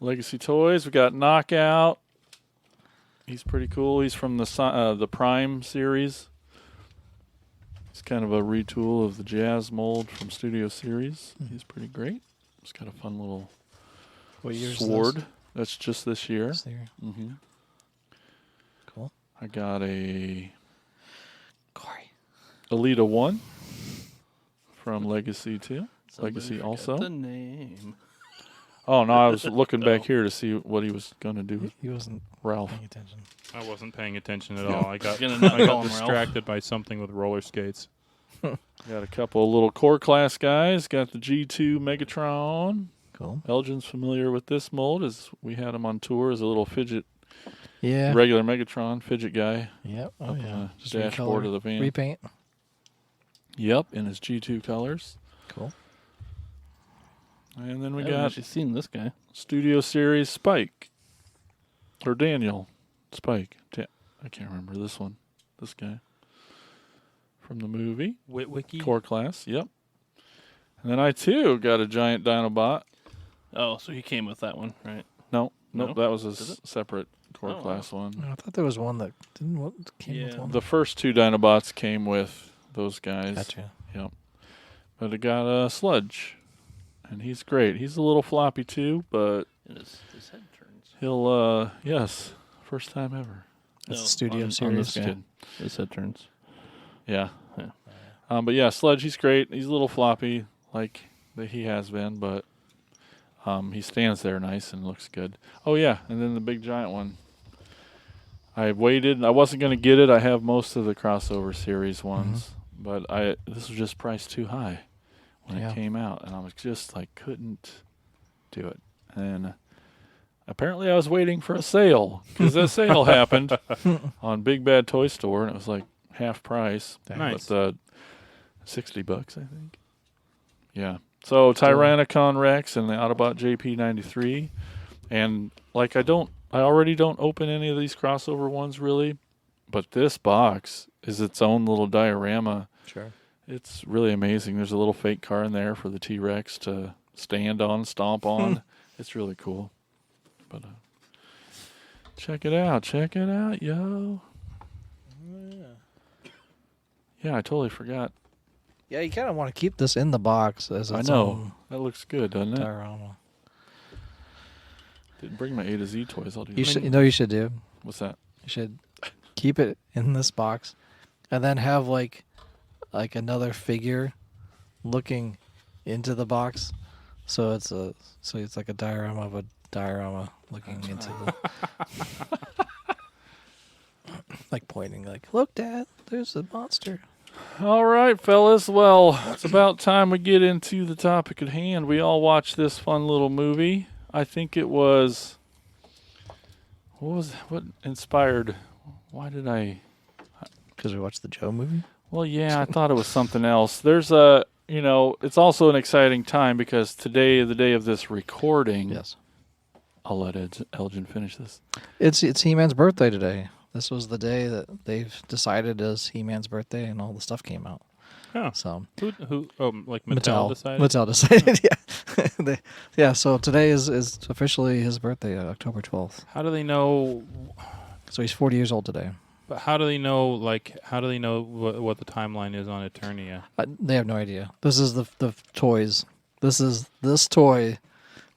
Legacy toys. We got Knockout. He's pretty cool. He's from the Prime series. It's kind of a retool of the Jazz mold from Studio Series. He's pretty great. He's got a fun little What year's sword. this? That's just this year. This year? Mm-hmm. Cool. I got a Corey. Alita 1 from Legacy 2. Somebody Legacy forgot also. the name. Oh, no, I was looking back here to see what he was going to do with He wasn't Ralph. paying attention. I wasn't paying attention at all. I got Gonna not I call got him Ralph. distracted by something with roller skates. Got a couple of little core class guys. Got the G2 Megatron. Cool. Elgin's familiar with this mold, as we had him on tour as a little fidget, Yeah. regular Megatron fidget guy. Yep. Oh, up on yeah. the dashboard of the van. Repaint. Yep, in his G2 colors. Cool. And then we I haven't got actually seen this guy. Studio Series Spike. Or Daniel Spike. I can't remember this one. This guy. From the movie. Witwicky. Core class, yep. And then I, too, got a giant Dinobot. Oh, so he came with that one, right? Nope, No? that was a Did it? separate core Oh, class one. I thought there was one that didn't. What came with Yeah. one? The first two Dinobots came with those guys. Gotcha. Yep. But it got a Sludge. And he's great. He's a little floppy, too, but And his head turns. he'll, yes, first time ever. That's No, the Studio on Series. this guy. Kid. His head turns. Yeah. Yeah. But yeah, Sludge, he's great. He's a little floppy, like he has been, but he stands there nice and looks good. Oh yeah, and then the big giant one. I waited. I wasn't going to get it. I have most of the crossover series ones, but this was just priced too high when Yeah. it came out, and I was just like couldn't do it. And apparently, I was waiting for a sale because a sale happened on Big Bad Toy Store, and it was like half price. Nice. But $60, I think. Yeah. So Tyrannicon Rex and the Autobot JP93, and like I already don't open any of these crossover ones really, but this box is its own little diorama. Sure. It's really amazing. There's a little fake car in there for the T-Rex to stand on, stomp on. It's really cool. But check it out, yo. Yeah, I totally forgot. Yeah, you kind of want to keep this in the box as I its know. own That looks good, doesn't it? diorama. Didn't bring my A to Z toys. I'll do You that. should. You know, what you should do. What's that? You should keep it in this box, and then have like another figure looking into the box. So it's like a diorama of a diorama looking into the like pointing like, look, Dad, there's a monster. All right, fellas. Well, it's about time we get into the topic at hand. We all watched this fun little movie. I think it was. What inspired? Why did I? Because we watched the Joe movie. Well, yeah, I thought it was something else. There's a, it's also an exciting time because today, the day of this recording. Yes. I'll let Elgin finish this. It's He-Man's birthday today. This was the day that they've decided is He-Man's birthday, and all the stuff came out. Oh. So Who? Oh, like Mattel decided. Mattel decided, yeah. Yeah, so today is officially his birthday, October 12th. How do they know? So he's 40 years old today. But how do they know? Like, how do they know what the timeline is on Eternia? They have no idea. This is the toys. This toy.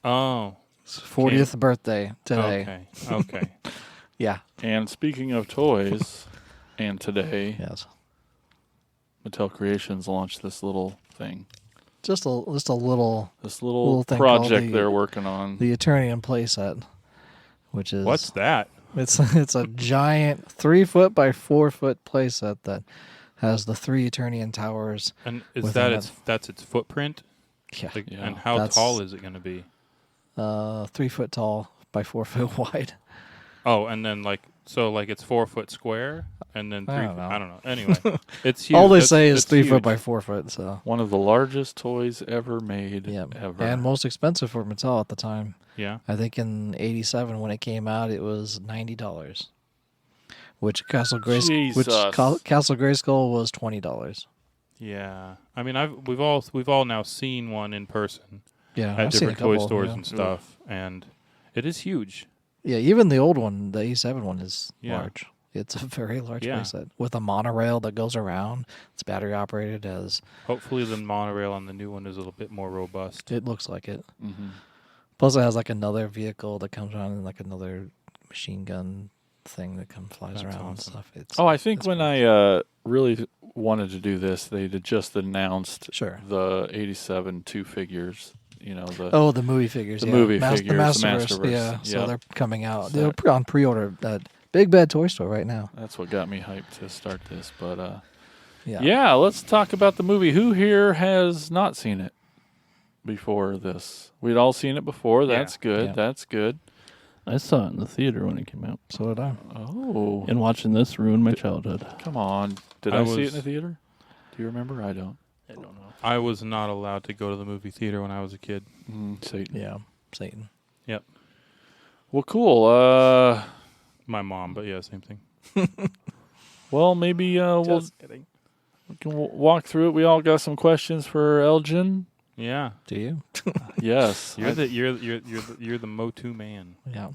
Oh. 40th birthday today. Okay. Yeah. And speaking of toys, and today, Yes. Mattel Creations launched this little thing. Just a little This little thing called project they're working on. the Eternian playset, which is What's that? It's a giant 3-foot by 4-foot playset that has the 3 Eternian towers. And is Within that that's its footprint? Yeah. Like, Yeah. And how That's- tall is it going to be? 3 foot tall by 4 foot wide. Oh, and then it's 4 foot square, and then 3. I don't know. I don't know. Anyway, it's huge. All they It's- say is it's 3 foot huge. by 4 foot. So One of the largest toys ever made. yeah, Ever. and most expensive for Mattel at the time. Yeah. I think in '87 when it came out, it was $90, which Castle Grayskull Jesus. Castle Grayskull was $20. Yeah, I mean, we've all now seen one in person Yeah, at I've seen a different toy couple, stores yeah. and stuff, and it is huge. Yeah, even the old one, the A7 one, is Yeah. large. It's a very large Yeah. playset with a monorail that goes around. It's battery operated. As Hopefully, the monorail on the new one is a little bit more robust. it looks like it. Mm-hmm. Plus, it has like another vehicle that comes around and like another machine gun thing that flies That's around and awesome. stuff. It's Oh, I think it's when pretty- I really wanted to do this, they had just announced Sure. the 87 two figures. You know, the Oh, the movie figures. the yeah. movie the figures, the Masterverse. Masterverse. Yeah, so Yep. they're coming out. So- They're on pre-order at Big Bad Toy Store right now. that's what got me hyped to start this. But Yeah. yeah, let's talk about the movie. Who here has not seen it before this? We'd all seen it before. Yeah. That's good. Yeah. That's good. I saw it in the theater when it came out. So did I. Oh, And watching this ruined my childhood. come on. Did I I, see it was- in the theater? Do you remember? I don't. I don't know. I was not allowed to go to the movie theater when I was a kid. Satan. Yeah. Satan. Well, cool. My mom, but yeah, same thing. Well, maybe we'll kidding. we can walk through it. We all got some questions for Elgin. Yeah, Do you? Yes. you're the Motu man, Yeah.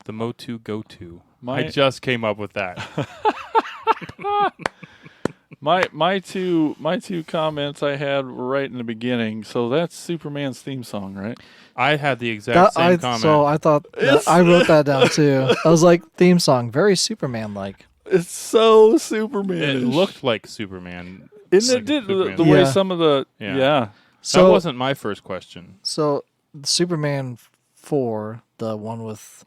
the Motu go-to. My- I just came up with that. My two comments I had were right in the beginning. So that's Superman's theme song, right? I had the exact same comment. So I thought I wrote that down too. I was like, theme song, very Superman-like. It's so Superman. It looked like Superman. Isn't like it did Superman. the way Yeah. some of the Yeah. So That wasn't my first question. So Superman 4, the one with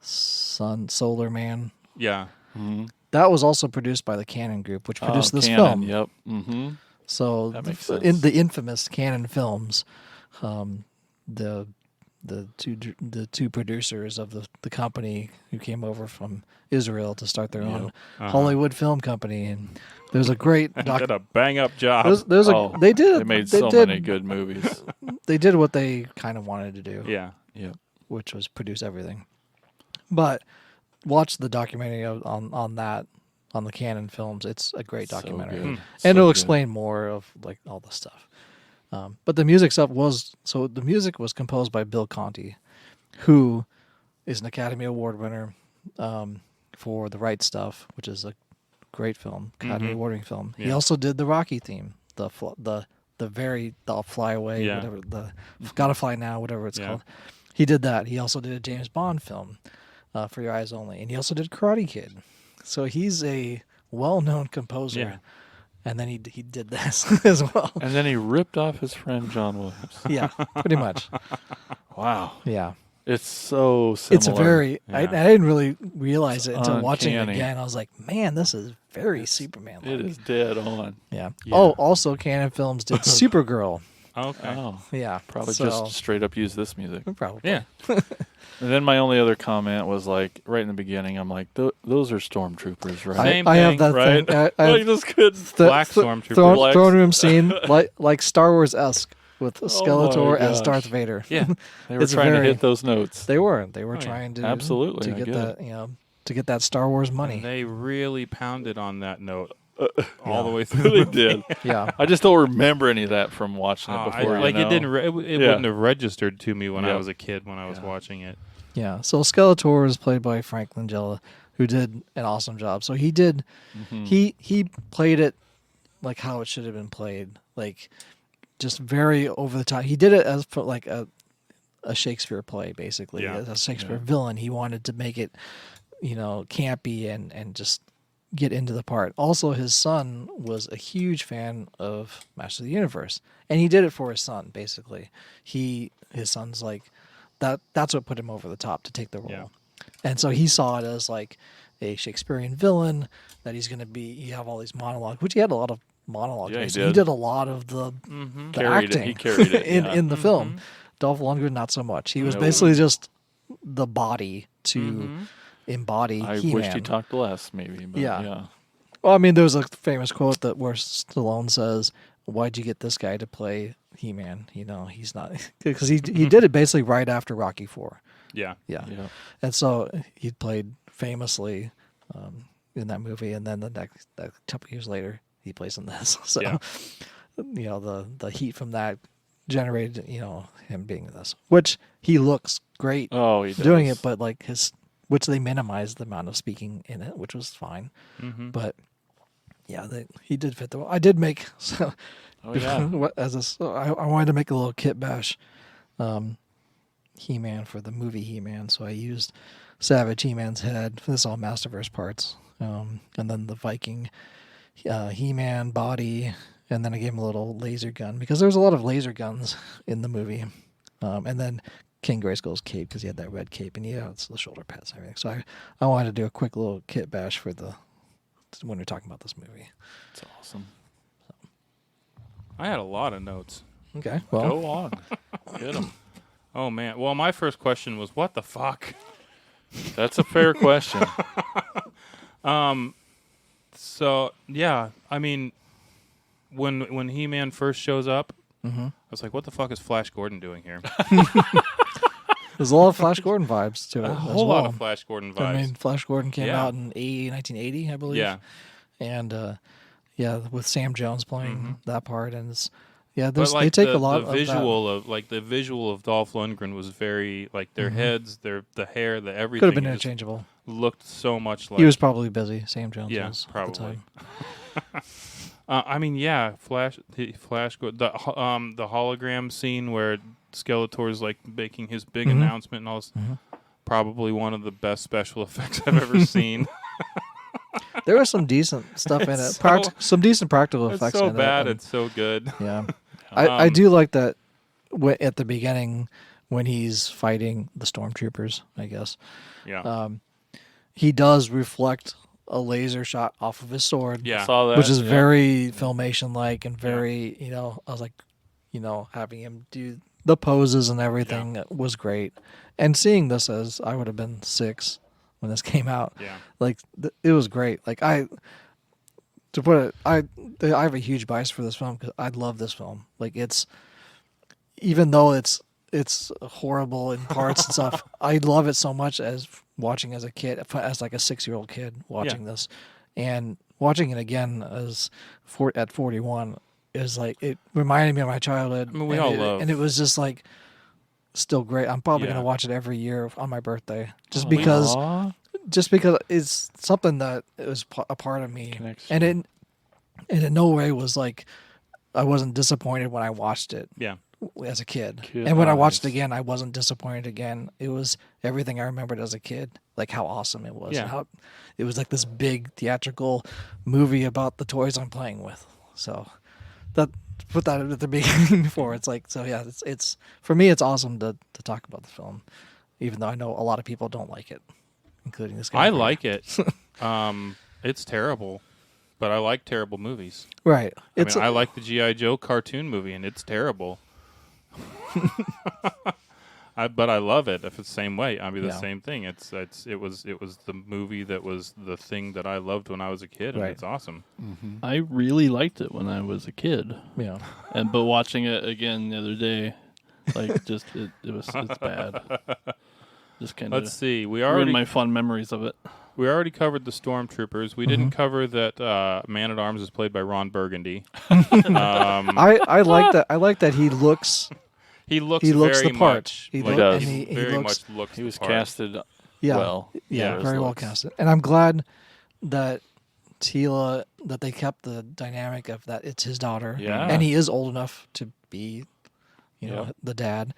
Solar Man, Yeah. that was also produced by the Canon Group, which produced this Canon, film. Yep. Mm-hmm. So That makes in sense. the infamous Canon films, the two producers of the company who came over from Israel to start their own Hollywood film company, and there's a great Did a bang up job. They made so many good movies. They did what they kind of wanted to do, Yeah. Yep. which was produce everything. But watch the documentary on the Canon films. It's a great documentary, So good. and So it'll good. explain more of like all the stuff. But the music stuff the music was composed by Bill Conti, who is an Academy Award winner for The Right Stuff, which is a great film, Academy Award-winning film. He Yeah. also did the Rocky theme, the Fly Away, Yeah. whatever, the Gotta Fly Now, whatever it's Yeah. called. He did that. He also did a James Bond film, For Your Eyes Only, and he also did Karate Kid. So he's a well-known composer. Yeah. And then he did this as well. And then he ripped off his friend John Williams. Yeah, pretty much. Wow. Yeah. It's so similar. It's a very, I Yeah. didn't really realize it It's until watching it uncanny. again. I was like, man, this is very Superman. It is dead on. Yeah. Yeah. Oh, also Canon Films did Supergirl. Okay. Oh. Yeah. Probably So- just straight up use this music. Probably. Yeah. And then my only other comment was like right in the beginning, I'm like, those are stormtroopers, right? Same I have thing, that right? thing. I I have just couldn't. Black Stormtrooper. Blacks. throne room scene like Star Wars-esque with Skeletor as gosh. Darth Vader. Yeah. They were It's trying very- to hit those notes. They were yeah. trying to Absolutely, to I get get that to get that Star Wars money. And they really pounded on that note all the way through. Really did. Yeah. I just don't remember any of that from watching it before. it you know? didn't. It Yeah. wouldn't have registered to me when I Yeah. was a kid when I was watching it. Yeah, so Skeletor is played by Frank Langella, who did an awesome job. So he did, he played it like how it should have been played, like just very over the top. He did it as for like a Shakespeare play, basically, Yeah. as a Shakespeare villain. He wanted to make it, campy and just get into the part. Also, his son was a huge fan of Master of the Universe, and he did it for his son. Basically, his son's like that. That's what put him over the top to take the role. Yeah. And so he saw it as like a Shakespearean villain that he's going to be. You have all these monologues, which he had a lot of monologues. Yeah, he basically. did. a lot of the Carried it. acting. He carried it, in yeah. in the film. Dolph Lundgren, not so much. He was No. basically just the body to embody I He-Man. wished he talked less, maybe. But yeah. Well, I mean, there was a famous quote where Stallone says, "Why'd you get this guy to play He-Man? He's not," because he did it basically right after Rocky IV. Yeah. Yeah. Yeah. And so he played famously in that movie, and then the couple years later he plays in this. So Yeah. the heat from that generated him being in this, which he looks great Oh, he doing does. it, but like which they minimized the amount of speaking in it, which was fine. Mm-hmm. But yeah, he did fit the role. I did make so Oh, yeah. I wanted to make a little kit bash He-Man for the movie He-Man, so I used Savage He-Man's head. This is all Masterverse parts, and then the Viking He-Man body, and then I gave him a little laser gun because there was a lot of laser guns in the movie, and then King Grayskull's cape because he had that red cape and it's the shoulder pads and everything. So I wanted to do a quick little kit bash for when we're talking about this movie. It's awesome. I had a lot of notes. Okay, well, Go on. Get him. Oh man. Well, my first question was, what the fuck? That's a fair question. So yeah, I mean, when He-Man first shows up, I was like, what the fuck is Flash Gordon doing here? there's a lot of Flash Gordon vibes to it. A as whole lot well. of Flash Gordon vibes. I mean, Flash Gordon came Yeah. out in 1980, I believe. Yeah. And with Sam Jones playing that part, and But they take the, a lot the of visual the visual of Dolph Lundgren was very like their heads, the hair, the everything. Could have been just interchangeable. Looked so much like He was probably busy. Sam Jones Yeah, was probably. at the time. I mean, yeah, Flash, the hologram scene where Skeletor's like making his big announcement and all this. Probably one of the best special effects I've ever seen. There was some decent stuff in it. so- Some decent practical It's effects so in bad, it. it's so good. Yeah. I do like that at the beginning when he's fighting the stormtroopers, I guess. Yeah, He does reflect a laser shot off of his sword. yeah. Saw that. Which is yeah. very filmation like and very, I was like, having him do the poses and everything was great. And seeing this as I would have been 6 when this came out, Yeah. like it was great. Like I have a huge bias for this film because I love this film. Like even though it's horrible in parts and stuff, I love it so much as watching as a kid, as like a 6-year-old kid watching this, and watching it again at 41 is like it reminded me of my childhood. I mean, we all love. and it was just like still great. I'm probably Yeah. gonna watch it every year on my birthday just Oh, because Aw. it's something that it was a part of me, Connects and it in no way was like I wasn't disappointed when I watched it Yeah. as a kid. Kid And when I watched it eyes. again, I wasn't disappointed again. It was everything I remembered as a kid, like how awesome it was. Yeah. And how it was like this big theatrical movie about the toys I'm playing with. So put that at the beginning before. It's like, so yeah, it's for me, it's awesome to talk about the film, even though I know a lot of people don't like it, including this guy. I like it. It's terrible, but I like terrible movies. Right. I like the G.I. Joe cartoon movie, and it's terrible. But I love it. If it's the same way, I mean the Yeah. same thing. It was the movie that was the thing that I loved when I was a kid, and Right. it's awesome. I really liked it when I was a kid, Yeah. but watching it again the other day, like just it's bad. Just kind Let's of see. We ruined already my fun memories of it. covered the stormtroopers. We didn't cover that Man at Arms is played by Ron Burgundy. I like that. I like that he looks. He looks He looks very the part. much. He like, does. He, He very looks- much looks. He was the part. casted Yeah. well. Yeah, for very his well looks. casted. And I'm glad that Tila that they kept the dynamic of that it's his daughter. Yeah. And he is old enough to be, Yep. the dad.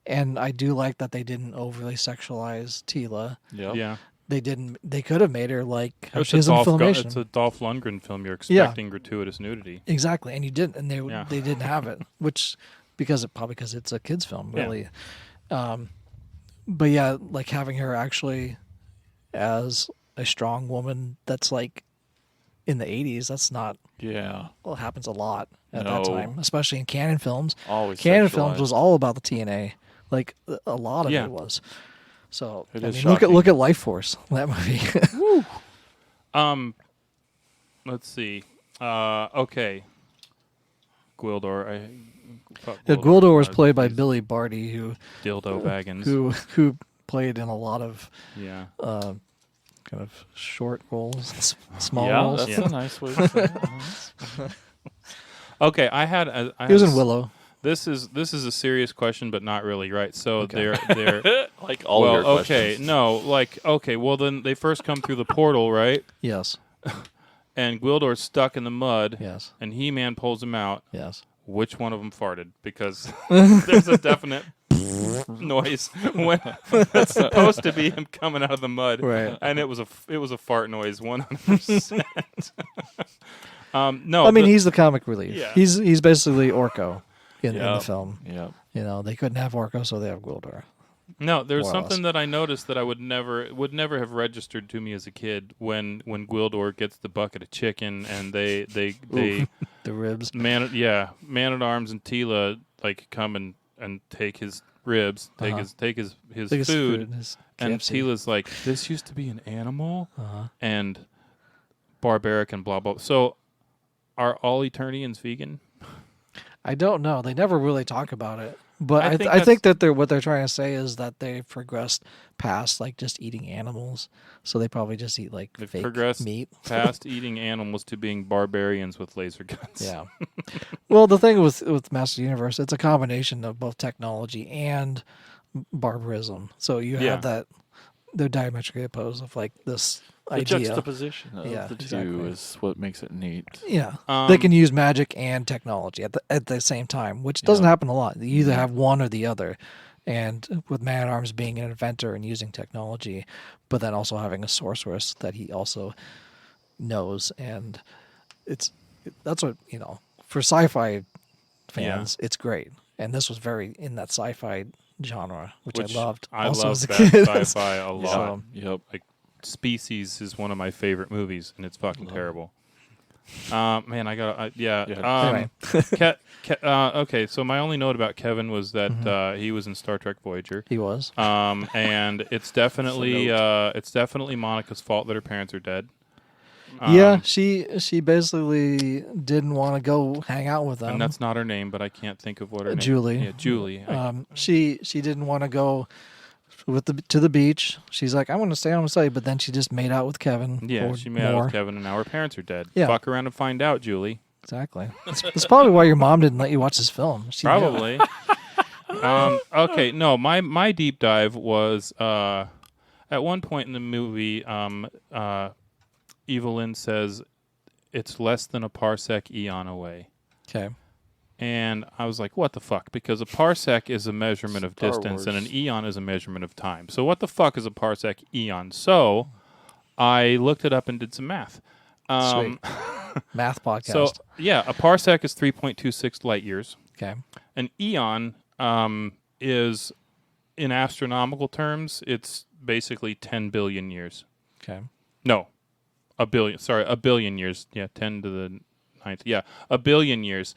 And I do like that they didn't overly sexualize Tila. Yep. Yeah. They could have made her like how It's she is in Filmation. it's a Dolph Lundgren film. You're Yeah. expecting gratuitous nudity. Exactly, and you didn't, and Yeah. they didn't have it, which because it's a kids film, Yeah. really. But yeah, like having her actually as a strong woman that's like in the 80s, that's not Yeah. well, it happens a lot at No. that time, especially in canon films. Always Canon sexualized. films was all about the TNA, like a lot of Yeah. it was. So It I is mean, shocking. look at Life Force, that movie. Let's see. Okay. Gwildor. Yeah, Gwildor was played by Billy Barty, Dildo Baggins. who played in a lot of Yeah. kind of short roles, small Yeah, roles. that's a nice way to say it. Okay, I had. I He was had in Willow. This is a serious question, but not really, right? So Okay. they're Like all well, your questions. okay, no, like okay, well then they first come through the portal, right? Yes. And Gwildor's stuck in the mud, Yes. and He-Man pulls him out. Yes. Which one of them farted? Because there's a definite noise when that's supposed to be him coming out of the mud, Right. and it was a fart noise, 100%. No, I mean, he's the comic relief. Yeah. He's basically Orko in the Yep. film. Yep. You know, they couldn't have Orko, so they have Gwildor. No, there's More or something less. that I noticed that I would never have registered to me as a kid when Gwildor gets the bucket of chicken and they The ribs. Man at Arms and Tila like come and take his ribs, take Uh-huh. his Biggest food, his and KFC. Tila's like, this used to be an animal Uh-huh. and barbaric and blah blah. So are all Eternians vegan? I don't know. They never really talk about it. But I I think that what they're trying to say is that they've progressed past like just eating animals. So they probably just eat like They've fake progressed meat. past eating animals to being barbarians with laser guns. Yeah. Well, the thing with Master Universe, it's a combination of both technology and barbarism. So you Yeah. have that they're diametrically opposed of like this The idea. juxtaposition of Yeah, the two exactly. is what makes it neat. Yeah, Um, they can use magic and technology at the same time, which doesn't happen a lot. You either have one or the other. And with Man at Arms being an inventor and using technology, but then also having a sorceress that he also knows, and that's what for sci-fi fans, it's great. And this was very in that sci-fi genre, which I loved. I also love as a that kid. sci-fi a lot. So- Yep. Like Species is one of my favorite movies, and it's fucking terrible. Man, I got yeah. Anyway. Okay, so my only note about Kevin was that he was in Star Trek Voyager. He was. And it's definitely Monica's fault that her parents are dead. Yeah, she Um, basically didn't want to go hang out with them. and that's not her name, but I can't think of what her name. Julie. Yeah, Julie. She didn't want to go to the beach. She's like, I'm going to stay on the site, but then she just made out with Kevin. Yeah, or she made out more. with Kevin, and now her parents are dead. Yeah. Fuck around and find out, Julie. Exactly. That's probably why your mom didn't let you watch this film. She knew. Probably. Okay, no, my deep dive was at one point in the movie, Evelyn says it's less than a parsec eon away. Okay. And I was like, what the fuck? Because a parsec is a measurement of Star distance and an Wars. eon is a measurement of time. So what the fuck is a parsec eon? So I looked it up and did some math. Sweet. Math podcast. So, yeah, a parsec is 3.26 light years. okay. An eon is, in astronomical terms, it's basically 10 billion years. Okay. No, a billion years. Yeah, 10 to the ninth. Yeah, a billion years.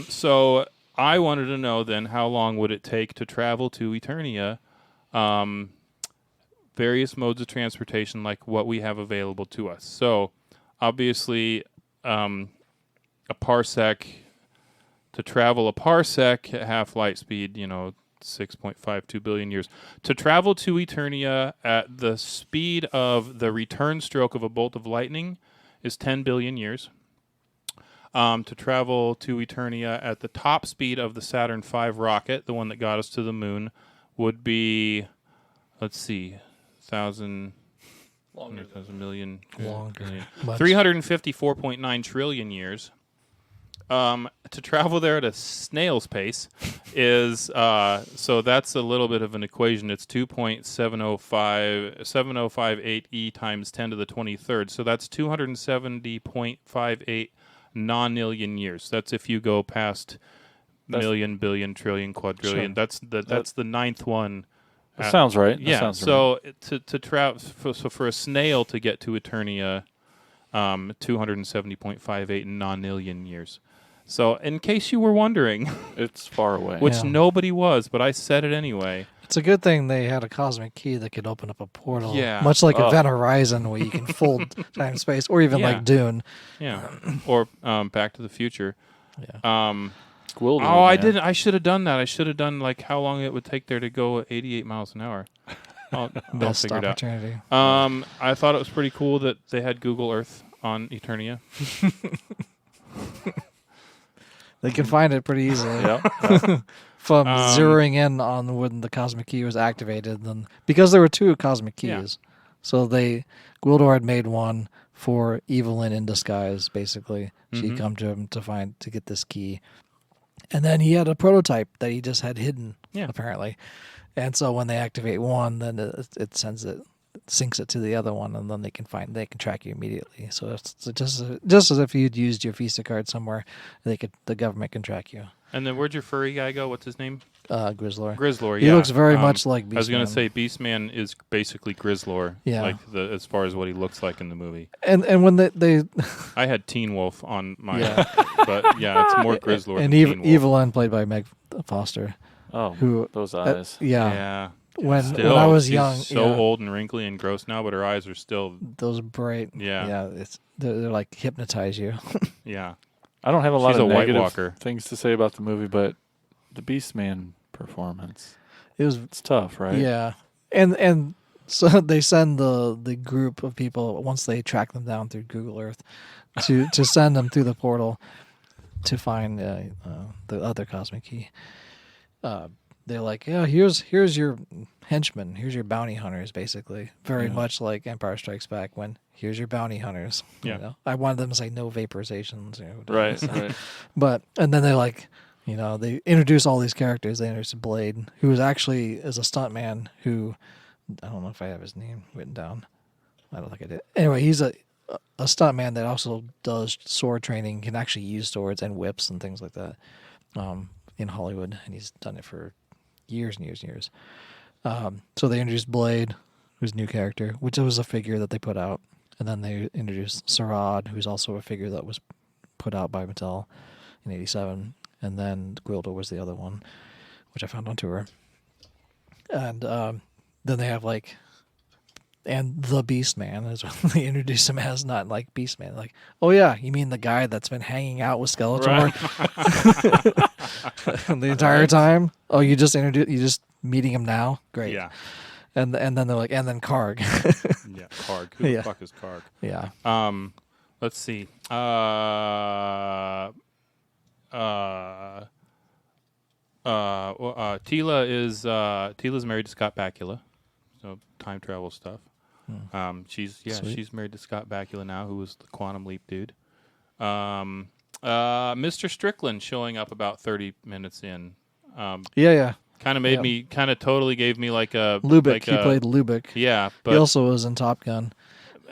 So I wanted to know then how long would it take to travel to Eternia, various modes of transportation like what we have available to us. So obviously a parsec, to travel a parsec at half light speed, 6.52 billion years. To travel to Eternia at the speed of the return stroke of a bolt of lightning is 10 billion years. To travel to Eternia at the top speed of the Saturn V rocket, the one that got us to the moon, would be, let's see, 1,000 million, Longer. billion. Much. 354.9 trillion years. To travel there at a snail's pace is so that's a little bit of an equation. It's 2.7058 e times 10 to the 23rd. So that's 270.58 nonillion years. That's if you go past million, billion, trillion, quadrillion. Sure. That's the ninth one. That sounds right. That Yeah. sounds So to travel, so for a snail to get to Eternia, 270.58 nonillion years. So, in case you were wondering, right. It's far away. which Yeah. nobody was, but I said it anyway. It's a good thing they had a cosmic key that could open up a portal. Yeah. Much like Event Horizon, where you can fold time and space, or even Yeah. like Dune. Yeah. Or Back to the Future. Yeah. Gwildor, I man. didn't. I should have done that. I should have done like how long it would take there to go 88 miles an hour. I'll Missed figure it out. opportunity. I thought it was pretty cool that they had Google Earth on Eternia. They can find it pretty easily. Yeah. From zeroing in on when the cosmic key was activated, then because there were 2 cosmic keys, Yeah. so Gwildor had made one for Evelyn in disguise. Basically, she'd come to him to get this key, and then he had a prototype that he just had hidden, apparently. And so when they activate one, then it syncs it to the other one, and then they can track you immediately. So it's just as if you'd used your Visa card somewhere, the government can track you. And then where'd your furry guy go? What's his name? Grizzlor. Grizzlor, He looks very much like Beastman. I was going to say Beastman is basically Grizzlor, as far as what he looks like in the movie. And when they I had Teen Wolf on my, Yeah. but yeah, it's more Grizzlor and than Teen Wolf. Evelyn played by Meg Foster. Oh, Who those eyes. Yeah. When Still, I was she's young, so old and wrinkly and gross now, but her eyes are still, those bright, they're like hypnotize you. yeah. I don't have a lot She's of a White negative Walker. things to say about the movie, but the Beastman performance, it's tough, right? Yeah, and so they send the group of people once they track them down through Google Earth to send them through the portal to find the other cosmic key. They're like, yeah, here's your henchmen, here's your bounty hunters, basically. Very much like Empire Strikes Back when here's your bounty hunters. Yeah. You know? I wanted them to say no vaporizations. Right. But, and then they're like, they introduce all these characters. They introduce Blade, who is a stuntman who, I don't know if I have his name written down. I don't think I did. Anyway, he's a stuntman that also does sword training, can actually use swords and whips and things like that in Hollywood. And he's done it for years and years and years. So they introduced Blade, who's a new character, which was a figure that they put out. And then they introduced Sarad, who's also a figure that was put out by Mattel in 87. And then Gwildor was the other one, which I found on tour. And then they have and the Beastman is what they introduce him as, not like Beastman. Like, oh yeah, you mean the guy that's been hanging out with Skeletor the entire time? Oh, you just meeting him now? Great. Yeah. And then they're like, and then Karg. Yeah, Karg. Who the fuck is Karg? Yeah. Let's see. Tila's married to Scott Bakula, so time travel stuff. She's married to Scott Bakula now, who was the Quantum Leap dude. Mr. Strickland showing up about 30 minutes in. Yeah. Kind of totally gave me like a Lubick. He played Lubick. Yeah, but he also was in Top Gun.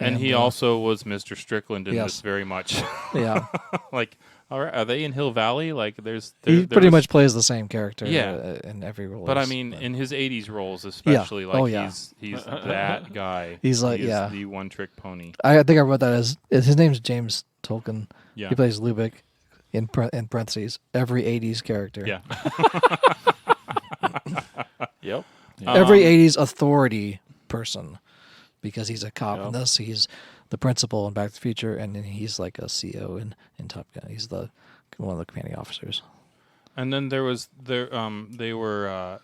and he also was Mr. Strickland in Yes. this very much. Yeah. Like, all right, are they in Hill Valley? Like, He pretty much plays the same character in every role. But I mean, in his 80s roles, especially, he's that guy. He's like, he is the one-trick pony. I think I wrote that as his name's James Tolkien. Yeah. He plays Lubick in parentheses, every 80s character. Yeah. Yep. Every 80s authority person, because he's a cop in this. He's the principal in Back to the Future, and then he's like a CO in Top Gun. He's one of the commanding officers. And then they were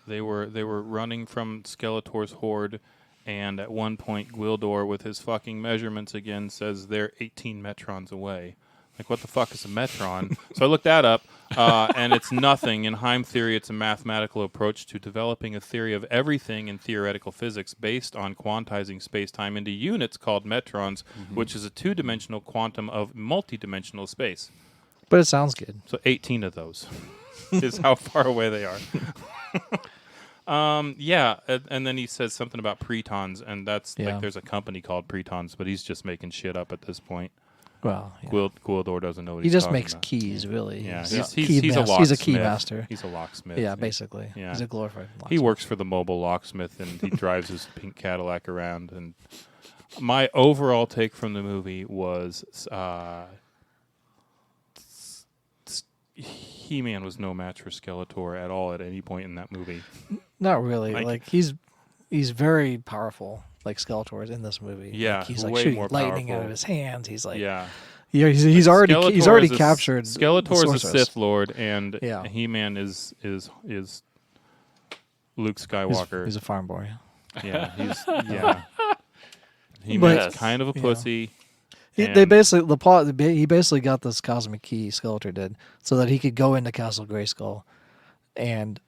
running from Skeletor's horde, and at one point Gwildor, with his fucking measurements again, says they're 18 metrons away. Like, what the fuck is a metron? So I looked that up, and it's nothing. In Heim theory, it's a mathematical approach to developing a theory of everything in theoretical physics based on quantizing space-time into units called metrons, which is a two-dimensional quantum of multi-dimensional space. But it sounds good. So 18 of those is how far away they are. And then he says something about pretons, and that's like there's a company called Pretons, but he's just making shit up at this point. Well, Gwildor doesn't know what he he's just talking makes about. keys, really. Yeah, He's he's a locksmith. He's a key master. He's a locksmith. Yeah, basically. Yeah. He's a glorified locksmith. He works for the mobile locksmith, and he drives his pink Cadillac around. And my overall take from the movie was He-Man was no match for Skeletor at all at any point in that movie. Not really. Like he's very powerful, like Skeletor is in this movie. Yeah, like, he's like way shooting more lightning out powerful. of his hands. He's like, Yeah. he's already captured. Skeletor the is a sorceress. Sith Lord, and Yeah. He-Man is Luke Skywalker. He's a farm boy. Yeah, he's yeah. He But- was kind of a Yeah. pussy. They and- basically he basically got this cosmic key, Skeletor did, so that he could go into Castle Grayskull and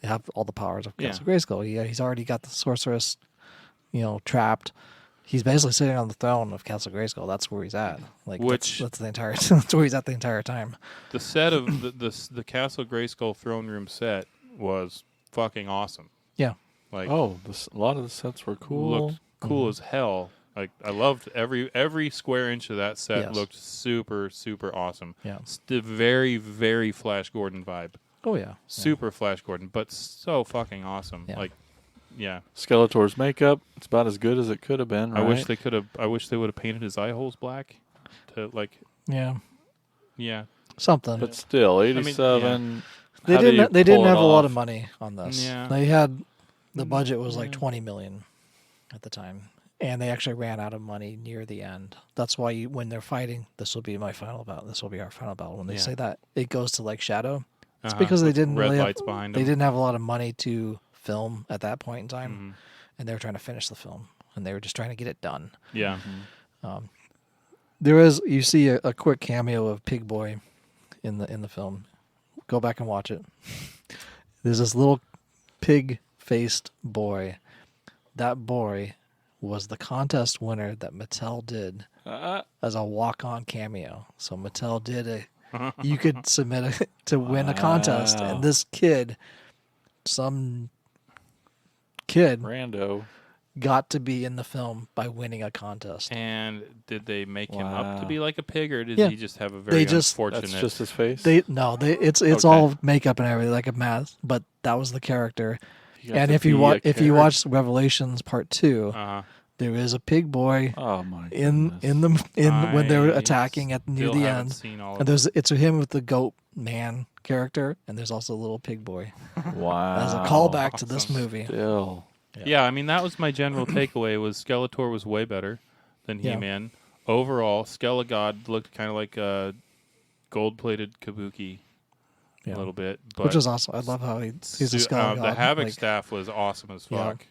have all the powers of Yeah. Castle Grayskull. He's already got the sorceress, trapped. He's basically sitting on the throne of Castle Grayskull. That's where he's at. Like that's the entire that's where he's at the entire time. The set of the Castle Grayskull throne room set was fucking awesome. Yeah. Like Oh, a lot of the sets were cool. looked cool as hell. Like I loved every square inch of that set. Yes. Looked super awesome. Yeah. It's the very very Flash Gordon vibe. Oh yeah. Super Flash Gordon, but so fucking awesome. Yeah. Like, yeah. Skeletor's makeup, it's about as good as it could have been, right? I wish they could have. I wish they would have painted his eye holes black. To like, Yeah. yeah. Something. But still, mean, 87. They how do you didn't. They pull didn't it have a lot off? of money on this. Yeah. They had the budget was like Yeah. 20 million at the time, and they actually ran out of money near the end. That's why when they're fighting, this will be my final battle. This will be our final battle. When they Yeah. say that, it goes to like shadow. It's Uh-huh, because they with didn't red really lights have, behind they them. didn't have a lot of money to film at that point in time, Mhm. and they were trying to finish the film, and they were just trying to get it done. Yeah. There is you see a quick cameo of Pig Boy in the film. Go back and watch it. There's this little pig-faced boy. That boy was the contest winner that Mattel did as a walk-on cameo. So Mattel did you could submit to win a contest, Wow. and this kid, some kid, Rando. got to be in the film by winning a contest. And did they make him up to Wow. be like a pig, or did Yeah. he just have a very They just- unfortunate? That's just his face. It's Okay. all makeup and everything like a mask, but that was the character. He got And to if you be a watch character. Revelations Part 2, Uh-huh. there is a pig boy Oh my in goodness. when they're I attacking at near Still the haven't end. seen all And of it's him with the goat man character, and there's also a little pig boy Wow. as a callback to this Awesome. movie. Still. Yeah, I mean that was my general takeaway. Was Skeletor was way better than Yeah. He-Man. Overall, Skelegod looked kind of like a gold-plated Kabuki Yeah. a little bit, but Which is awesome. I love how he's a skull the god. Havoc Like, staff was awesome as Yeah. fuck.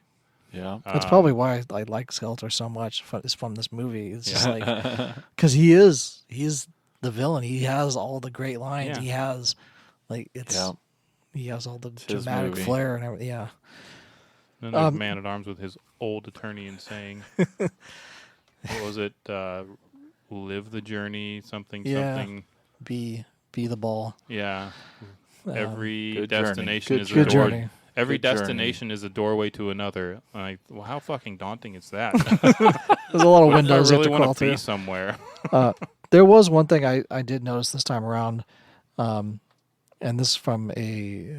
Yeah. that's probably why I like Skeletor so much. Is from this movie. It's just Yeah. like because he's the villain. He has all the great lines. Yeah. He has like it's Yeah. he has all the his dramatic movie. flair and everything. Yeah. Then there's Man at Arms with his old attorney and saying, "What was it? Live the journey, something, Yeah. something." Be the ball. Yeah. Every Good journey. destination is a Good door. journey. Every Good journey. destination is a doorway to another. Like, well, how fucking daunting is that? There's a lot of windows I you really have to crawl want to be through. somewhere. There was one thing I did notice this time around, and this is from a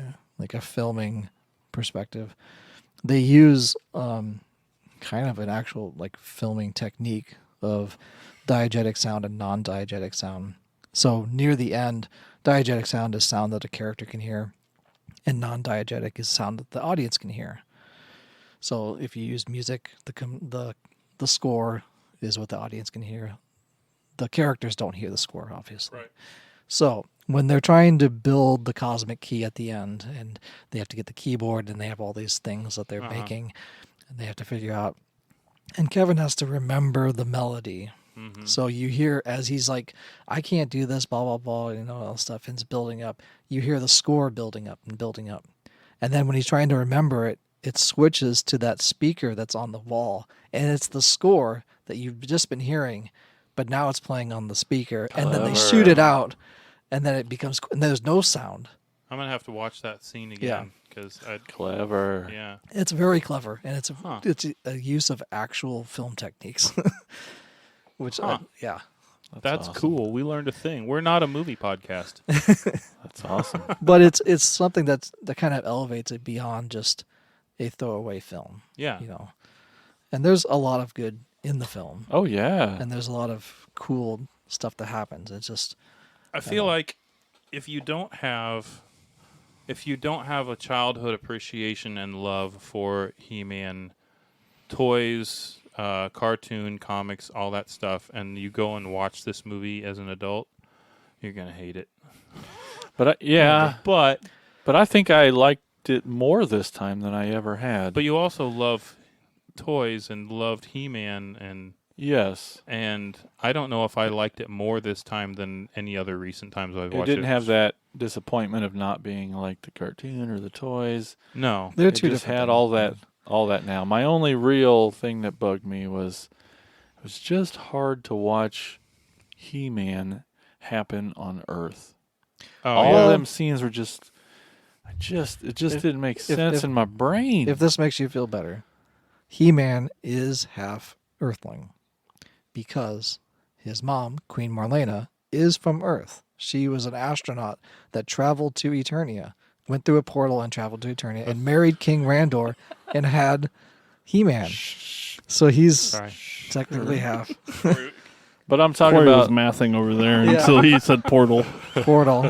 filming perspective. They use kind of an actual like filming technique of diegetic sound and non-diegetic sound. So near the end, diegetic sound is sound that a character can hear, and non-diegetic is sound that the audience can hear. So if you use music, the score is what the audience can hear. The characters don't hear the score, obviously. Right. So when they're trying to build the cosmic key at the end, and they have to get the keyboard, and they have all these things that they're making, and they have to figure out. And Kevin has to remember the melody. Mm-hmm. So you hear as he's like, I can't do this, blah, blah, blah, all that stuff, and it's building up. You hear the score building up and building up. And then when he's trying to remember it, it switches to that speaker that's on the wall. And it's the score that you've just been hearing, but now it's playing on the speaker. And then they shoot it out, and then it becomes, and there's no sound. I'm gonna have to watch that scene again because Clever. yeah. It's very clever, and it's Huh. it's a use of actual film techniques. Which, yeah. That's awesome. cool. We learned a thing. We're not a movie podcast. That's awesome. But it's something that kind of elevates it beyond just a throwaway film, Yeah. And there's a lot of good in the film, Oh yeah. and there's a lot of cool stuff that happens. It's just I feel like if you don't have a childhood appreciation and love for He-Man toys, cartoon, comics, all that stuff, and you go and watch this movie as an adult, you're gonna hate it. But But I think I like liked it more this time than I ever had. But you also love toys and loved He-Man yes, and I don't know if I liked it more this time than any other recent times I've it watched it. didn't have that disappointment of not being like the cartoon or the toys. No. They're It two just different had things. all that now. My only real thing that bugged me was it was just hard to watch He-Man happen on Earth. Oh, All yeah. of them scenes were just it just didn't make sense in my brain. If this makes you feel better, He-Man is half Earthling because his mom, Queen Marlena, is from Earth. She was an astronaut that traveled to Eternia, went through a portal and traveled to Eternia, and married King Randor and had He-Man. So he's Sorry. technically half But I'm talking Corey was about mathing over there Yeah. until he said portal. portal.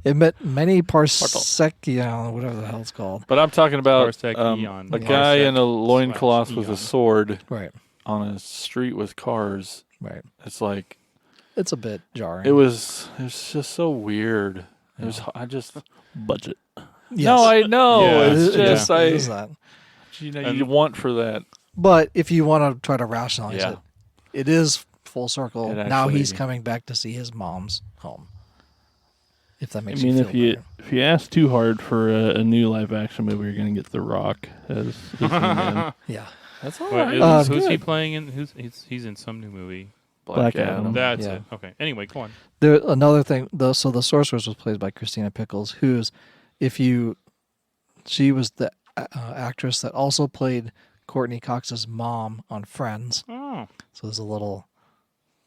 It met many parsekion, whatever the hell it's called. But I'm talking about Parsec a eon. guy in a Parsec loincloth slash with a eon. sword Right, on a street with cars. right. It's like It's a bit jarring. it was just so weird. It was I just Budget. Yes. No, I know. Yeah. It's It is- just it is that. you want for that. But if you want to try to rationalize Yeah. it, it is full circle. It Now he's actually- coming back to see his mom's home. If that I makes mean, you if feel you better. if you ask too hard for a new live action movie, you're going to get The Rock as He-Man. Yeah. That's all Wait, right. who's he Good. playing in? He's in some new movie. Black Adam. That's Yeah. it. Okay. Anyway, go on. There another thing. So the sorceress was played by Christina Pickles, who's, she was the actress that also played Courtney Cox's mom on Friends. Oh. So there's a little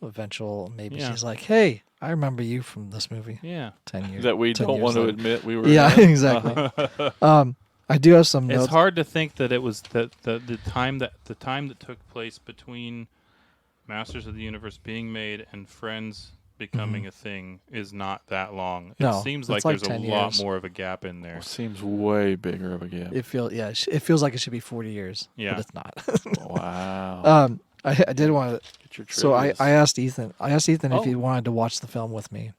eventual. Maybe Yeah. she's like, "Hey, I remember you from this movie Yeah. 10 years That we 10 don't years want to later." admit we were. Yeah, in. exactly. I do have some It's notes. hard to think that it was the time that took place between Masters of the Universe being made and Friends becoming a thing is not that long. Mm-hmm. No, It seems it's like like there's a 10 lot years. more of a gap in there. Seems way bigger of a gap. It feels like it should be 40 years. Yeah. But it's not. Wow. I did want to. Get your So I trivias. asked Ethan. if Oh. he wanted to watch the film with me,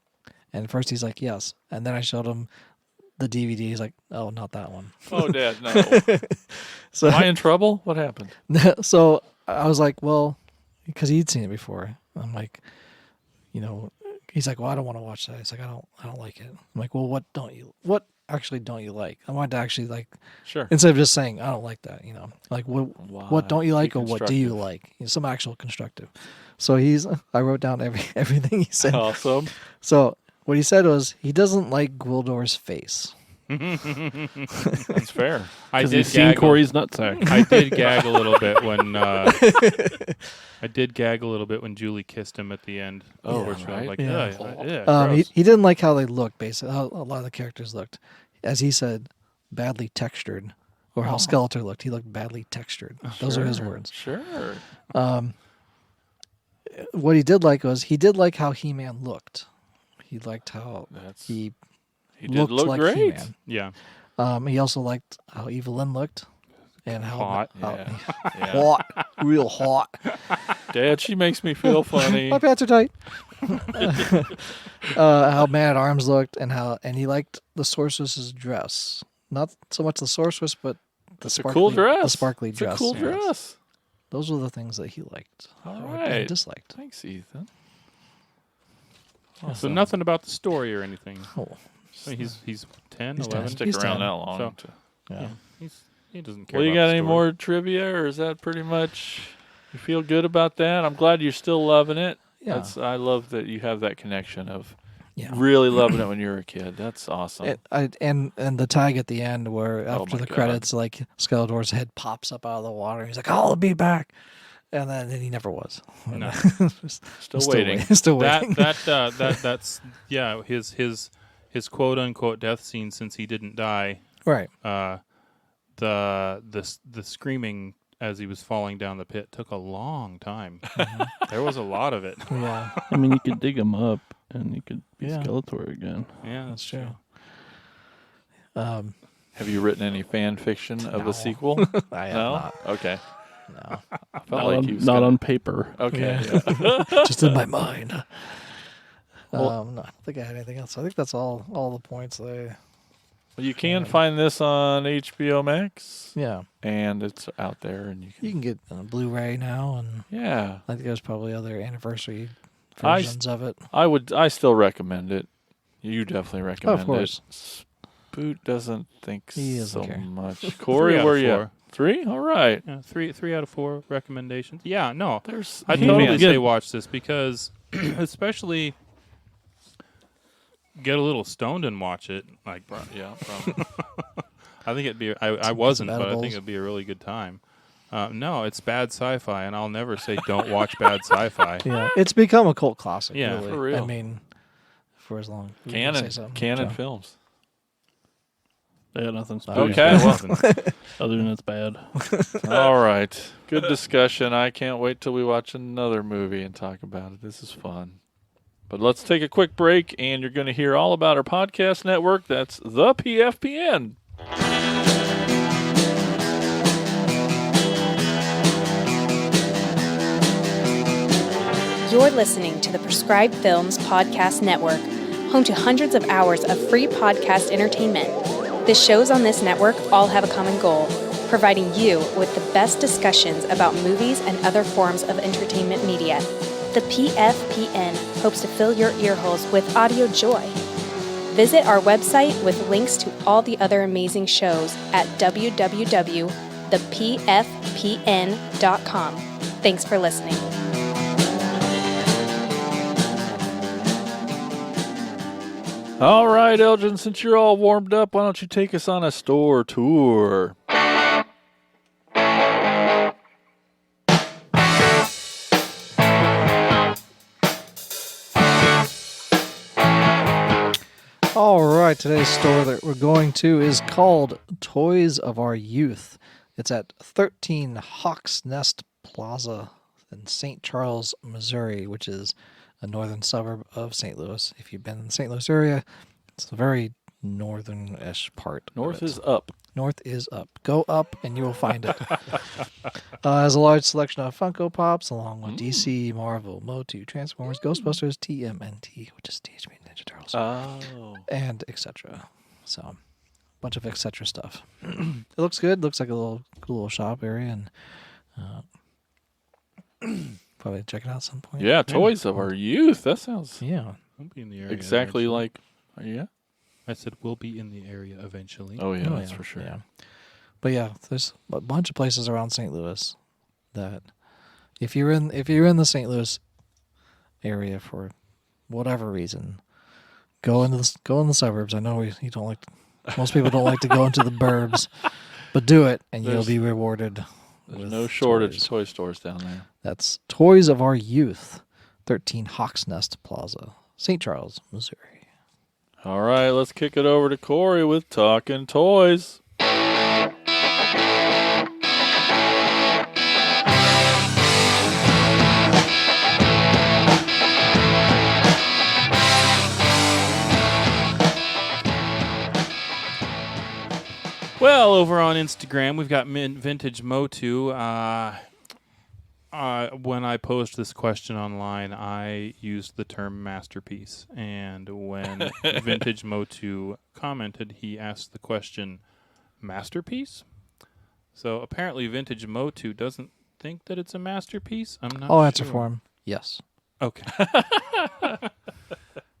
and first he's like yes, and then I showed him the DVD. He's like, oh, not that one. Oh, Dad, no. So Am I in trouble? What happened? so I was like, well, because he'd seen it before. I'm like, he's like, well, I don't want to watch that. He's like, I don't like it. I'm like, well, what actually don't you like? I wanted to actually like, Sure. instead of just saying I don't like that, like what don't you Why? like Be or what do you constructive. like? Some actual constructive. So I wrote down everything he said. Awesome. So what he said was he doesn't like Gwildor's face. That's fair. I Because did he's seen gag. Corey's nutsack. I did gag a little bit when Julie kissed him at the end. Oh, Unfortunately, right. like, Yeah. gross. He didn't like how they looked, basically, how a lot of the characters looked. As he said, badly textured, or how Skeletor looked. He looked badly textured. Those are his Sure, words. Sure. What he did like was he did like how He-Man looked. He liked how He did looked look like great. He-Man. Yeah. He also liked how Evelyn looked, and how Hot. Yeah. Yeah. hot, real hot. Dad, she makes me feel funny. My pants are tight. How Man at Arms looked, and he liked the sorceress's dress. Not so much the sorceress, but the It's a sparkly, cool dress. The sparkly It's dress. a cool Yes. dress. Those were the things that he liked. All and right. disliked. Thanks, Ethan. So nothing about the story or anything. Oh, I mean, he's 10, He's 11. 10. Stick He's around 10. that long. So- yeah. He doesn't care. Well, you about got the any story. more trivia, or is that pretty much? You feel good about that? I'm glad you're still loving it. Yeah. I love that you have that connection of Yeah. really loving it when you were a kid. That's awesome. And the tag at the end where after my the God. credits, like Skeletor's head pops up out of the water. He's like, "I'll be back," and then he never was. No. still waiting. Still waiting. That's yeah. His quote unquote death scene, since he didn't die. Right. The screaming as he was falling down the pit took a long time. There was a lot of it. Yeah. I mean, you could dig him up, and you could be Yeah. Skeletor again. Yeah, that's true. Have you written any fan fiction of No. a sequel? I have no. not. Okay. No. I felt Not, like on, he was not gonna- on paper. Okay. Yeah. Yeah. Just in my mind. Well- No, I don't think I had anything else. I think that's all the points Well, you can find this on HBO Max, Yeah, and it's out there, and you can get Blu-ray now, and yeah. I think there's probably other anniversary I versions of it. I still recommend it. You definitely recommend Of course. it. Spoot doesn't think He doesn't so care. much. Corey, 3 out where of you 4. at? 3? All right. Yeah, three out of 4 recommendations. Yeah, no, There's I He-Man. totally say watch this because, especially, get a little stoned and watch it. Like, Yeah, probably. I think it'd be. I wasn't, but I edibles. think it'd be a really good time. No, it's bad sci-fi, and I'll never say don't watch bad sci-fi. Yeah, it's become a cult classic. Yeah, really. for real. I mean, for as long. you can say so. Canon So, films. They got nothing spooky. Okay, well, Other than it's bad. all right. Good discussion. I can't wait till we watch another movie and talk about it. This is fun. But let's take a quick break, and you're going to hear all about our podcast network. That's the PFPN. You're listening to the Prescribed Films Podcast Network, home to hundreds of hours of free podcast entertainment. The shows on this network all have a common goal, providing you with the best discussions about movies and other forms of entertainment media. The PFPN hopes to fill your earholes with audio joy. Visit our website with links to all the other amazing shows at www.thepfpn.com. Thanks for listening. All right, Elgin, since you're all warmed up, why don't you take us on a store tour? all right, today's store that we're going to is called Toys of Our Youth. It's at 13 Hawks Nest Plaza in St. Charles, Missouri, which is a northern suburb of St. Louis. If you've been in the St. Louis area, it's a very northern-ish part. of North it. is up. North is up. Go up and you will find it. Has a large selection of Funko Pops, along with DC, Marvel, Motu, Transformers, Ghostbusters, TMNT, which is Teenage Mutant Ninja Turtles, Oh. and etc. So, a bunch of etc. stuff. It looks good. Looks like a little cool little shop area, and probably check it out at some point. Yeah, Toys of Our Youth. That sounds Yeah. We'll be in the area exactly eventually. like... Yeah? I said we'll be in the area eventually. Oh, yeah, Oh, that's yeah, for sure. Yeah. But yeah, there's a bunch of places around St. Louis that if you're in the St. Louis area for whatever reason, go in the suburbs. I know you don't like most people don't like to go into the burbs, but do it and you'll be rewarded. There's with no shortage toys. of toy stores down there. That's Toys of Our Youth, 13 Hawks Nest Plaza, St. Charles, Missouri. All right, let's kick it over to Corey with Talking Toys. Well, over on Instagram, we've got Vintage Motu. When I posed this question online, I used the term masterpiece. And when Vintage Motu commented, he asked the question, masterpiece? So apparently Vintage Motu doesn't think that it's a masterpiece. I'm not I'll sure. answer for him. Yes. Okay. I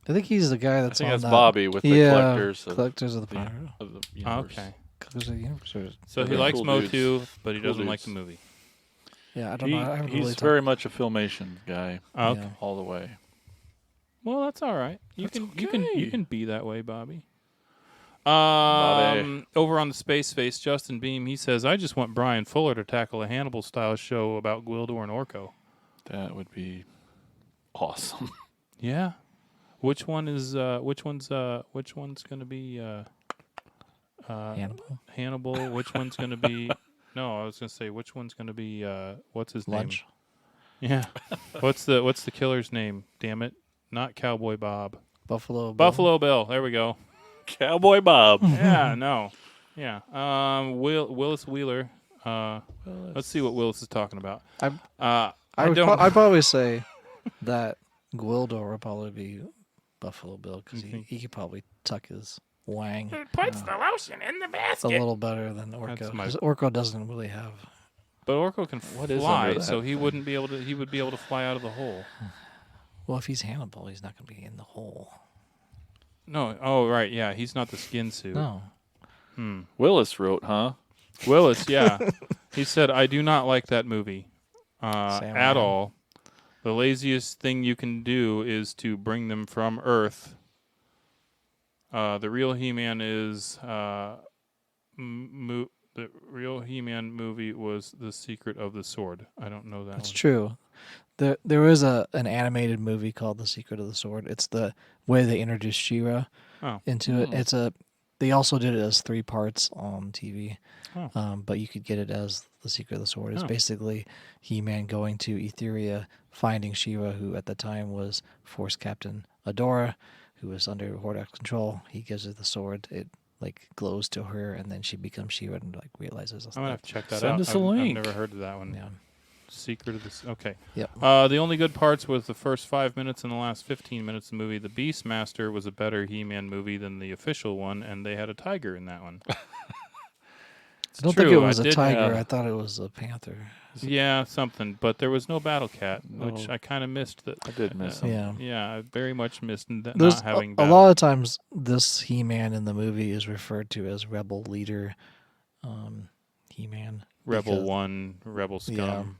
think he's the guy I that's think on that's that. Bobby with the collectors of Collectors of the the, Power. of the universe. Okay. Collectors of the Universe. So he They're likes cool Motu, dudes. but he Cool doesn't like dudes. the movie. Yeah, I don't know. I haven't He's really very much a Filmation guy Okay. Yeah. all the way. Well, that's all right. You okay. can be that way, Bobby. Bobby. Over on the Space Face, Justin Beam, he says, I just want Brian Fuller to tackle a Hannibal-style show about Gwildor and Orko. That would be awesome. Yeah. Which one's going to be Hannibal. Hannibal? Which one's going to be No, I was going to say which one's going to be what's his Lunch. name? Yeah. What's the killer's name? Damn it. Not Cowboy Bob. Buffalo. Bill. Buffalo Bill. There we go. Cowboy Bob. Yeah, no. Yeah. Willis Wheeler. Let's see what Willis is talking about. I'd probably say that Gwildor would probably be Buffalo Bill because he could probably tuck his Wang. It puts the lotion in the It's a basket. little better than Orko. That's my- 'Cause Orko doesn't really have. But Orko can What is fly, under that? so he wouldn't be able to. He would be able to fly out of the hole. Well, if he's Hannibal, he's not going to be in the hole. No. Oh, right. Yeah, he's not the skin suit. No. Willis wrote, huh? Willis, yeah. He said, I do not like that movie Sam at Ryan. all. The laziest thing you can do is to bring them from Earth. The real He-Man is... the real He-Man movie was The Secret of the Sword. I don't know that That's one. true. There is an animated movie called The Secret of the Sword. It's the way they introduced She-Ra Oh. into it. They also did it as 3 parts on TV, Oh. but you could get it as The Secret of the Sword. It's Oh. basically He-Man going to Etheria, finding She-Ra, who at the time was Force Captain Adora, who was under Hordak's control. He gives her the sword. It glows to her, and then she becomes She-Ra and realizes. I'm going to have to check that Send out. us a I've link. never heard of that one. Yeah. Secret of this. Okay. Yep. The only good parts was the first 5 minutes and the last 15 minutes of the movie. The Beastmaster was a better He-Man movie than the official one, and they had a tiger in that one. I don't think it true, was I a did tiger. have- I thought it was a panther. Yeah, something. But there was no Battle Cat, which No. I kind of missed. That I did miss him. Yeah. Yeah, I very much missed There's not having a Battle. lot of times this He-Man in the movie is referred to as Rebel Leader He-Man. Rebel because- 1, Rebel Scum.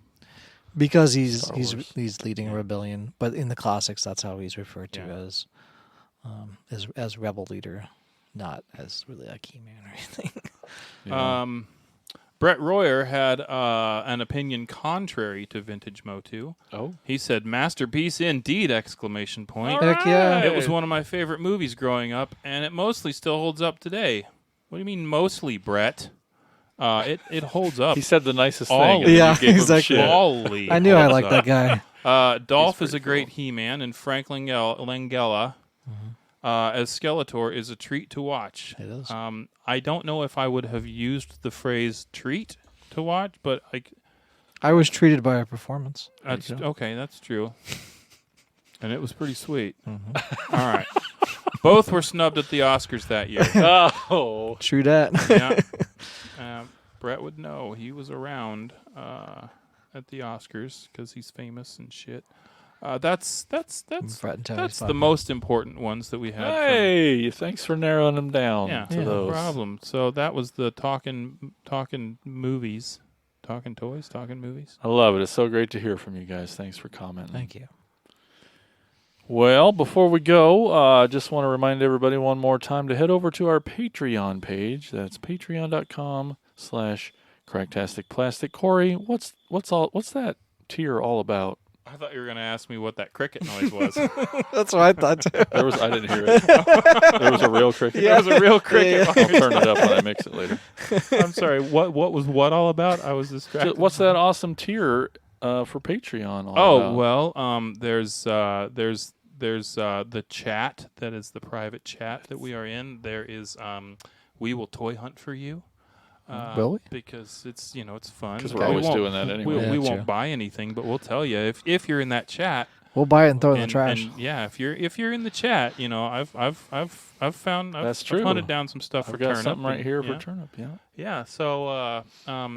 Because he's Star he's Wars. he's leading a rebellion, but in the classics, that's how he's referred to Yeah. as Rebel Leader, not as really like He-Man or anything. Yeah. Brett Royer had an opinion contrary to Vintage Motu. Oh. He said, "Masterpiece indeed!" Exclamation point. Heck yeah! It was one of my favorite movies growing up, and it mostly still holds up today. What do you mean mostly, Brett? It holds up. He said the nicest All- thing. And then Yeah, you gave him exactly. shit. Wally I knew I holds liked up. that guy. Dolph He's is a pretty great cool. He-Man, and Frank Langella as Skeletor is a treat to watch. It is. I don't know if I would have used the phrase "treat" to watch, but I was treated by a performance. that's okay. That's true, and it was pretty sweet. Mm-hmm. All right, both were snubbed at the Oscars that year. Oh. True that. Yeah. Brett would know. He was around at the Oscars because he's famous and shit. That's Brett and Tony's the podcast. most important ones that we had. from- Hey, thanks for narrowing them down Yeah, to no those. problem. So that was the talking movies, talking toys, talking movies. I love it. It's so great to hear from you guys. Thanks for commenting. Thank you. Well, before we go, just want to remind everybody one more time to head over to our Patreon page. That's patreon.com/cracktasticplastic. Corey, what's that tier all about? I thought you were going to ask me what that cricket noise was. That's what I thought too. I didn't hear it. There was a real cricket. There was a real cricket. I'll turn it up when I mix it later. I'm sorry. What was what all about? I was distracted. What's that awesome tier for Patreon all Oh about? well, there's the chat that is the private chat that we are in. There is we will toy hunt for you. Will we? Because it's it's fun. 'Cause We we're always won't- doing that anyway. We Yeah, won't true. buy anything, but we'll tell you if you're in that chat. We'll buy it and throw it in the And- trash. and, yeah, if you're in the chat, I've found That's I've true. hunted down some stuff I've for got turnip. something right and- here yeah. for turnip. Yeah. Yeah. So,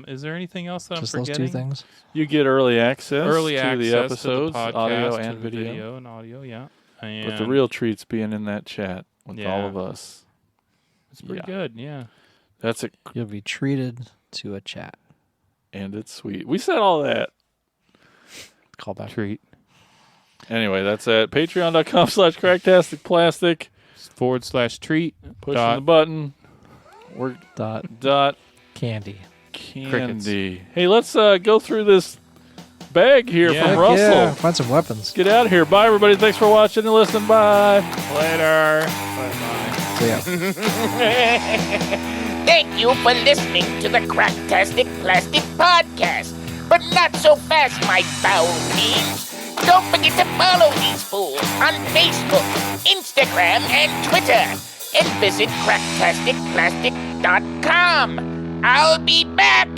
is there anything else that Just I'm those forgetting? 2 things. You get early access Early to access the episodes, to the podcast, audio to and the video. and audio. Yeah. And But the real treat's being in that chat with Yeah. all of us. it's pretty yeah. good. Yeah. That's it. You'll be treated to a chat. And it's sweet. We said all that. Call back. Treat Anyway, that's at patreon.com/cracktasticplastic. /treat. Pushing Dot. the button. We're dot Candy. candy. Hey, let's go through this bag here Yeah. from Heck Russell. Yeah, find some weapons. Get out of here. Bye, everybody. Thanks for watching and listening. Bye. Later. So yeah. Thank you for listening to the Cracktastic Plastic Podcast. But not so fast, my foul fiends. Don't forget to follow these fools on Facebook, Instagram, and Twitter. And visit cracktasticplastic.com. I'll be back.